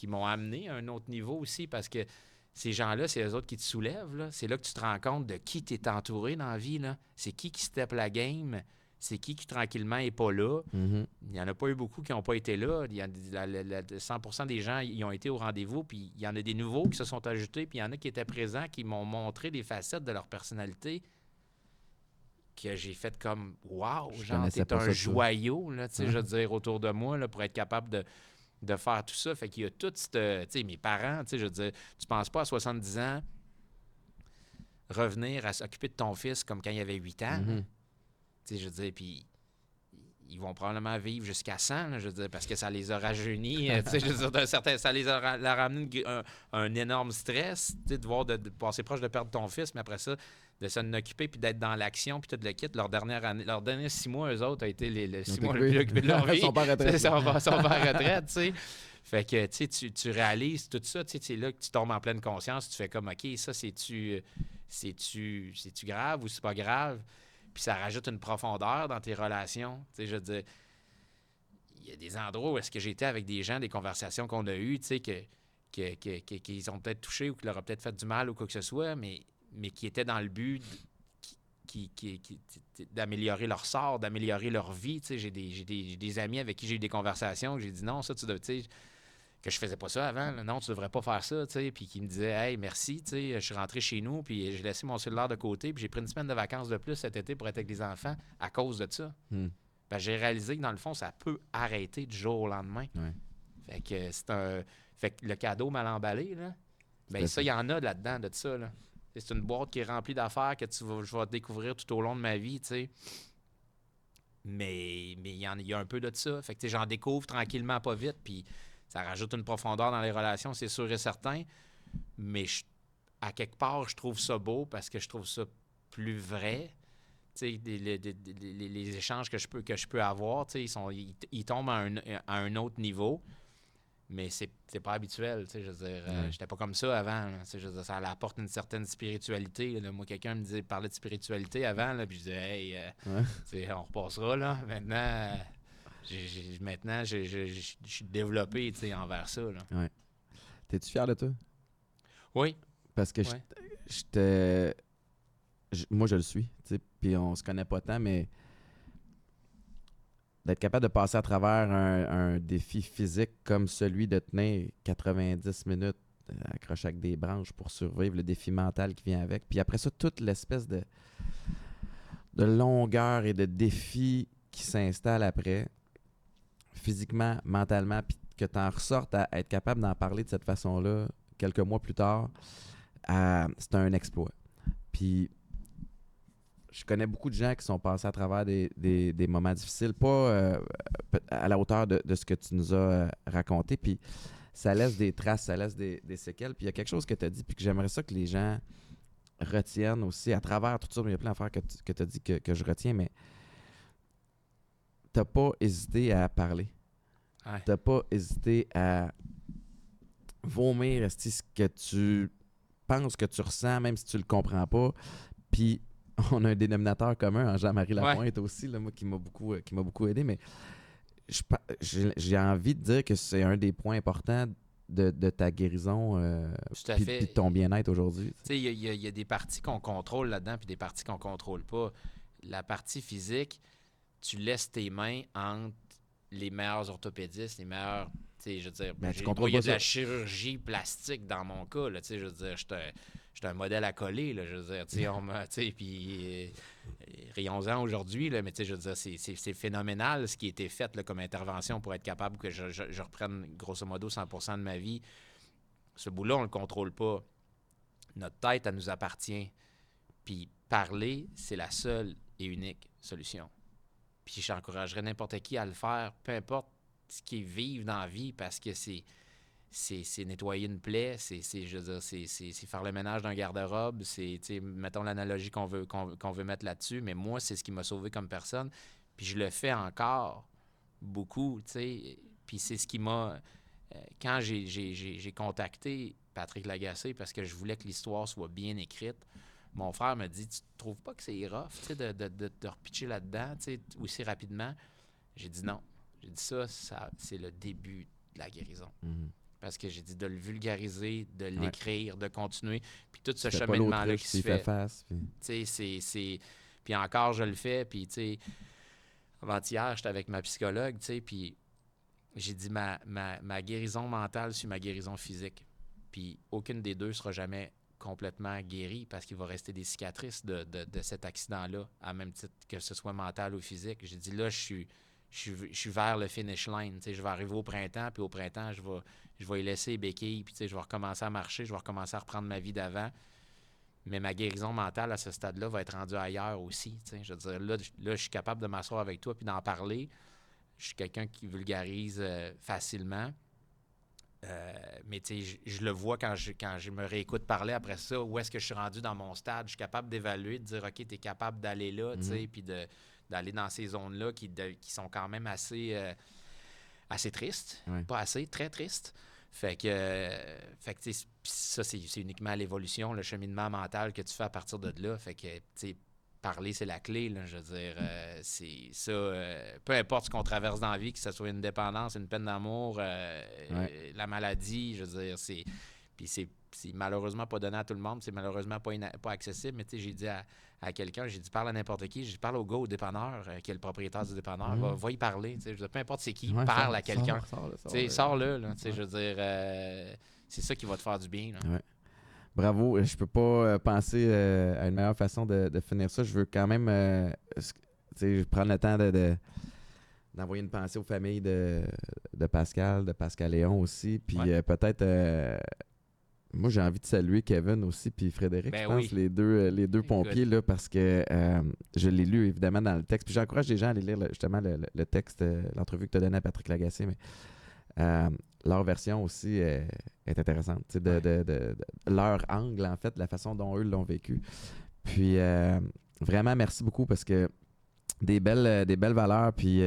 S2: m'ont amené à un autre niveau aussi, parce que ces gens-là, c'est eux autres qui te soulèvent. Là. C'est là que tu te rends compte de qui t'es entouré dans la vie. Là. C'est qui step la game. C'est qui tranquillement n'est pas là.
S1: Mm-hmm.
S2: Il n'y en a pas eu beaucoup qui n'ont pas été là. Il y a 100% des gens ils ont été au rendez-vous, puis il y en a des nouveaux qui se sont ajoutés, puis il y en a qui étaient présents, qui m'ont montré des facettes de leur personnalité que j'ai fait comme « Wow! » Genre, t'es un joyau, là, je veux dire, autour de moi, là, pour être capable de faire tout ça. Fait qu'il y a tout cette... Tu sais, mes parents, je veux dire, tu penses pas à 70 ans revenir à s'occuper de ton fils comme quand il avait 8 ans,
S1: Mm-hmm.
S2: Tu sais, je veux dire, puis ils vont probablement vivre jusqu'à 100, là, je veux dire, parce que ça les a rajeunis, tu sais, je veux dire, ça les a leur amené un énorme stress, tu sais, de passer proche de perdre ton fils, mais après ça, de s'en occuper, puis d'être dans l'action, puis tout le kit. Leur derniers 6 mois, eux autres, ont été les 6 mois les plus occupés de leur vie.
S1: Ils sont pas en retraite.
S2: Ils sont pas en retraite, tu sais. Fait que, tu sais, tu réalises tout ça, tu sais, c'est là que tu tombes en pleine conscience, tu fais comme, OK, ça, c'est-tu grave ou c'est pas grave? Puis ça rajoute une profondeur dans tes relations. Tu sais, je veux dire, il y a des endroits où est-ce que j'étais avec des gens, des conversations qu'on a eues, tu sais, qu'ils ont peut-être touché ou qui leur a peut-être fait du mal ou quoi que ce soit, mais qui étaient dans le but d'améliorer leur sort, d'améliorer leur vie. Tu sais, j'ai des amis avec qui j'ai eu des conversations, que j'ai dit non, ça, tu sais, que je faisais pas ça avant. Là. Non, tu devrais pas faire ça, tu sais. Puis qui me disait, hey, merci, tu sais, je suis rentré chez nous, puis j'ai laissé mon cellulaire de côté, puis j'ai pris une semaine de vacances de plus cet été pour être avec les enfants à cause de ça. Ben, j'ai réalisé que dans le fond, ça peut arrêter du jour au lendemain.
S1: Ouais.
S2: Fait que Fait que le cadeau mal emballé, là, ben ça, il y en a là-dedans de ça, là. C'est une boîte qui est remplie d'affaires que je vais découvrir tout au long de ma vie, tu sais. Mais il y a un peu de ça. Fait que j'en découvre tranquillement, pas vite, puis ça rajoute une profondeur dans les relations, c'est sûr et certain. Mais à quelque part, je trouve ça beau parce que je trouve ça plus vrai. Tu sais, les échanges que je peux avoir, tu sais, ils tombent à un autre niveau. Mais c'est pas habituel, tu sais, je veux dire, j'étais pas comme ça avant, là, tu sais, je veux dire, ça apporte une certaine spiritualité, là. Moi, quelqu'un me parlait de spiritualité avant, là, puis je disais, hey, tu sais, on repassera, là, maintenant, je suis développé, tu sais, envers ça, là.
S1: Ouais. T'es-tu fier de toi?
S2: Oui.
S1: Parce que
S2: Ouais.
S1: moi, je le suis, tu sais, puis on se connaît pas tant, mais d'être capable de passer à travers un défi physique comme celui de tenir 90 minutes accroché avec des branches pour survivre, le défi mental qui vient avec. Puis après ça, toute l'espèce de longueur et de défi qui s'installe après, physiquement, mentalement, puis que tu en ressortes à être capable d'en parler de cette façon-là quelques mois plus tard, c'est un exploit. Puis je connais beaucoup de gens qui sont passés à travers des moments difficiles, pas à la hauteur de ce que tu nous as raconté. Puis ça laisse des traces, ça laisse des séquelles. Puis il y a quelque chose que tu as dit, puis que j'aimerais ça que les gens retiennent aussi à travers tout ça. Il y a plein d'affaires que tu as dit que je retiens, mais tu n'as pas hésité à parler.
S2: Ouais.
S1: Tu n'as pas hésité à vomir ce que tu penses, que tu ressens, même si tu le comprends pas. Puis on a un dénominateur commun en Jean-Marie Lapointe aussi, là, moi, qui m'a beaucoup aidé, mais j'ai envie de dire que c'est un des points importants de ta guérison puis de ton bien-être aujourd'hui.
S2: Tu sais, il y a des parties qu'on contrôle là-dedans puis des parties qu'on contrôle pas. La partie physique, tu laisses tes mains entre les meilleurs orthopédistes, les meilleurs... Tu sais, je veux dire, il y a de la chirurgie plastique dans mon cas, là, tu sais, je veux dire, j'étais un modèle à coller, là, je veux dire, tu sais, puis rions-en aujourd'hui, là, mais tu sais, je veux dire, c'est phénoménal ce qui a été fait là, comme intervention pour être capable que je reprenne grosso modo 100% de ma vie. Ce bout-là, on ne le contrôle pas. Notre tête, elle nous appartient. Puis parler, c'est la seule et unique solution. Puis j'encouragerais n'importe qui à le faire, peu importe ce qu'ils vivent dans la vie, parce que c'est nettoyer une plaie, c'est faire le ménage d'un garde-robe, mettons l'analogie qu'on veut mettre là-dessus, mais moi, c'est ce qui m'a sauvé comme personne. Puis je le fais encore beaucoup, tu sais. Puis c'est ce qui m'a... quand j'ai contacté Patrick Lagacé parce que je voulais que l'histoire soit bien écrite, mon frère me dit, tu trouves pas que c'est rough de repitcher là-dedans aussi rapidement? J'ai dit non. J'ai dit ça c'est le début de la guérison.
S1: Mm-hmm.
S2: Parce que j'ai dit de le vulgariser, de l'écrire, de continuer. Puis tout ce
S1: tu
S2: cheminement-là qui se fait.
S1: Face,
S2: puis... Puis encore, je le fais. Puis, tu sais, avant-hier, j'étais avec ma psychologue, tu sais, puis j'ai dit ma guérison mentale sur ma guérison physique. Puis aucune des deux sera jamais complètement guérie parce qu'il va rester des cicatrices de cet accident-là, à même titre que ce soit mental ou physique. J'ai dit là, je suis vers le finish line. Tu sais, je vais arriver au printemps, puis au printemps, je vais y laisser les béquilles, puis tu sais, je vais recommencer à marcher, je vais recommencer à reprendre ma vie d'avant. Mais ma guérison mentale à ce stade-là va être rendue ailleurs aussi. Tu sais. Je veux dire, là, je suis capable de m'asseoir avec toi puis d'en parler. Je suis quelqu'un qui vulgarise facilement. Mais tu sais, je le vois quand je me réécoute parler après ça, où est-ce que je suis rendu dans mon stade. Je suis capable d'évaluer, de dire, OK, tu es capable d'aller là, tu sais, puis d'aller dans ces zones-là qui sont quand même assez tristes.
S1: Ouais.
S2: Pas assez, très tristes. Fait que ça, c'est uniquement l'évolution, le cheminement mental que tu fais à partir de là. Fait que, tu sais, parler, c'est la clé, là, je veux dire. C'est ça. Peu importe ce qu'on traverse dans la vie, que ce soit une dépendance, une peine d'amour, la maladie, je veux dire, c'est... Puis c'est malheureusement pas donné à tout le monde, c'est malheureusement pas accessible, mais tu sais, j'ai dit à quelqu'un, j'ai dit parle à n'importe qui, j'ai dit parle au gars au dépanneur, qui est le propriétaire du dépanneur, va y parler, tu sais, je dis, peu importe c'est qui, parle à quelqu'un. Sors-le, là, tu sais, je veux dire, c'est ça qui va te faire du bien. Là.
S1: Ouais. Bravo, je peux pas penser à une meilleure façon de finir ça. Je veux quand même prendre le temps d'envoyer une pensée aux familles de Pascal, de Pascal Léon aussi. Puis peut-être, moi j'ai envie de saluer Kevin aussi, puis Frédéric, je pense, les deux pompiers, là, parce que je l'ai lu évidemment dans le texte. Puis j'encourage les gens à aller lire justement le texte, l'entrevue que tu as donnée à Patrick Lagacé, mais leur version aussi est intéressante, de leur angle, en fait, la façon dont eux l'ont vécu. Puis vraiment, merci beaucoup parce que des belles valeurs, puis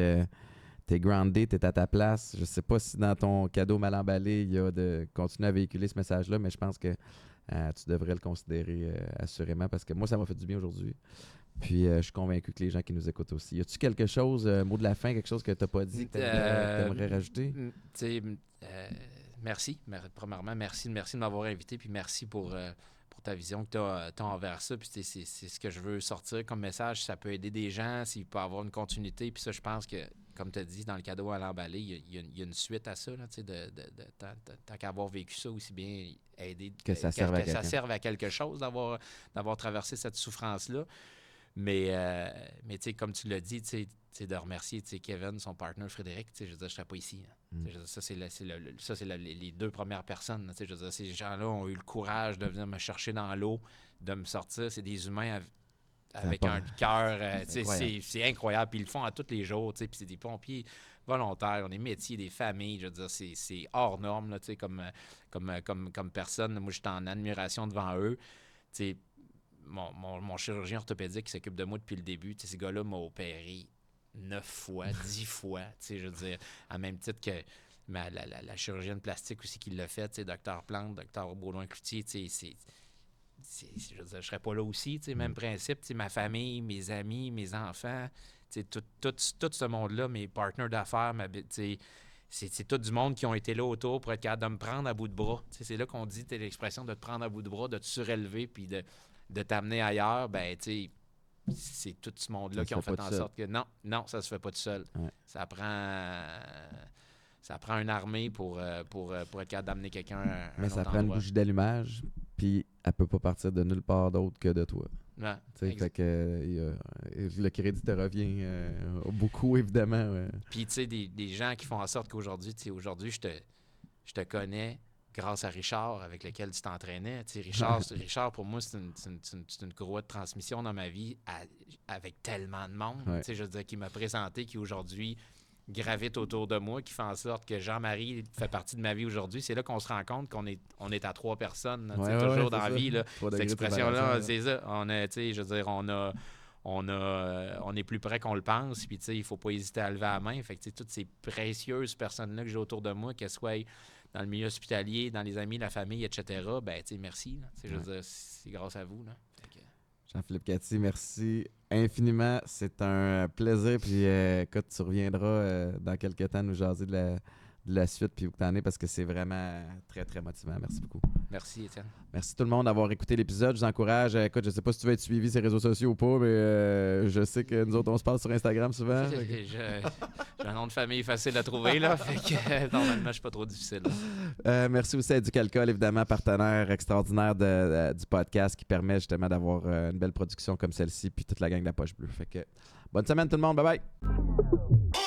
S1: t'es groundé, t'es à ta place. Je sais pas si dans ton cadeau mal emballé, il y a de continuer à véhiculer ce message-là, mais je pense que tu devrais le considérer assurément parce que moi, ça m'a fait du bien aujourd'hui. Puis je suis convaincu que les gens qui nous écoutent aussi. Y a-tu quelque chose, mot de la fin, quelque chose que t'as pas dit que t'aimerais rajouter?
S2: Merci. Premièrement, merci de m'avoir invité, puis merci pour ta vision que tu as envers ça. Puis c'est ce que je veux sortir comme message. Ça peut aider des gens, s'il peut avoir une continuité. Puis ça, je pense que, comme tu as dit, dans le cadeau à l'emballé, il y a une suite à ça, là, tant qu'à avoir vécu ça, aussi bien aider
S1: que ça serve
S2: à quelque chose d'avoir traversé cette souffrance-là. Mais tu sais, comme tu l'as dit, tu sais, de remercier Kevin, son partenaire Frédéric, je veux dire, je ne serais pas ici. Ça, c'est les deux premières personnes. Je veux dire, ces gens-là ont eu le courage de venir me chercher dans l'eau, de me sortir. C'est des humains avec un cœur. C'est incroyable. Puis ils le font à tous les jours. Puis c'est des pompiers volontaires, on est métiers, des familles. Je veux dire, c'est hors norme là, comme personne. Moi, j'étais en admiration devant eux. Mon chirurgien orthopédique qui s'occupe de moi depuis le début, ces gars-là m'ont opéré 9 fois, 10 fois, je veux dire, à même titre que la chirurgienne plastique aussi qui l'a fait, Dr Plante, Dr Baudouin-Cloutier, je veux dire, je serais pas là aussi, même principe, ma famille, mes amis, mes enfants, tout ce monde-là, mes partenaires d'affaires, c'est tout du monde qui ont été là autour pour être capable de me prendre à bout de bras. C'est là qu'on dit l'expression de te prendre à bout de bras, de te surélever, puis de t'amener ailleurs, ben, tu sais, c'est tout ce monde-là qui ont fait en sorte que non, ça se fait pas tout seul. Ouais. Ça prend une armée pour être capable d'amener quelqu'un à un
S1: Mais
S2: autre
S1: ça prend une bougie d'allumage, puis elle peut pas partir de nulle part d'autre que de toi.
S2: Ouais,
S1: fait que le crédit te revient beaucoup, évidemment. Ouais.
S2: Puis, tu sais, des gens qui font en sorte qu'aujourd'hui, je te connais grâce à Richard, avec lequel tu t'entraînais. Richard, pour moi, c'est une courroie de transmission dans ma vie avec tellement de monde. Ouais. Je veux dire, qui m'a présenté, qui aujourd'hui gravite autour de moi, qui fait en sorte que Jean-Marie fait partie de ma vie aujourd'hui. C'est là qu'on se rend compte qu'on est à 3 personnes. Toujours dans la vie. Là, cette expression-là, c'est ça. Je veux dire, on est plus près qu'on le pense. Puis, il ne faut pas hésiter à lever la main. Fait que, toutes ces précieuses personnes-là que j'ai autour de moi, qu'elles soient dans le milieu hospitalier, dans les amis, la famille, etc., ben, merci. Je veux dire, c'est grâce à vous. Là.
S1: Jean-Philippe Cathy, merci infiniment. C'est un plaisir. Puis, écoute, tu reviendras dans quelques temps nous jaser de la suite, puis où t'en es, parce que c'est vraiment très, très motivant. Merci beaucoup.
S2: Merci, Étienne.
S1: Merci tout le monde d'avoir écouté l'épisode. Je vous encourage. Écoute, je sais pas si tu veux être suivi sur les réseaux sociaux ou pas, mais je sais que nous autres, on se parle sur Instagram souvent.
S2: J'ai un nom de famille facile à trouver, là. Fait que normalement, je suis pas trop difficile.
S1: Merci aussi à Éducalcool, évidemment, partenaire extraordinaire du podcast qui permet justement d'avoir une belle production comme celle-ci, puis toute la gang de la Poche Bleue. Fait que bonne semaine tout le monde. Bye bye!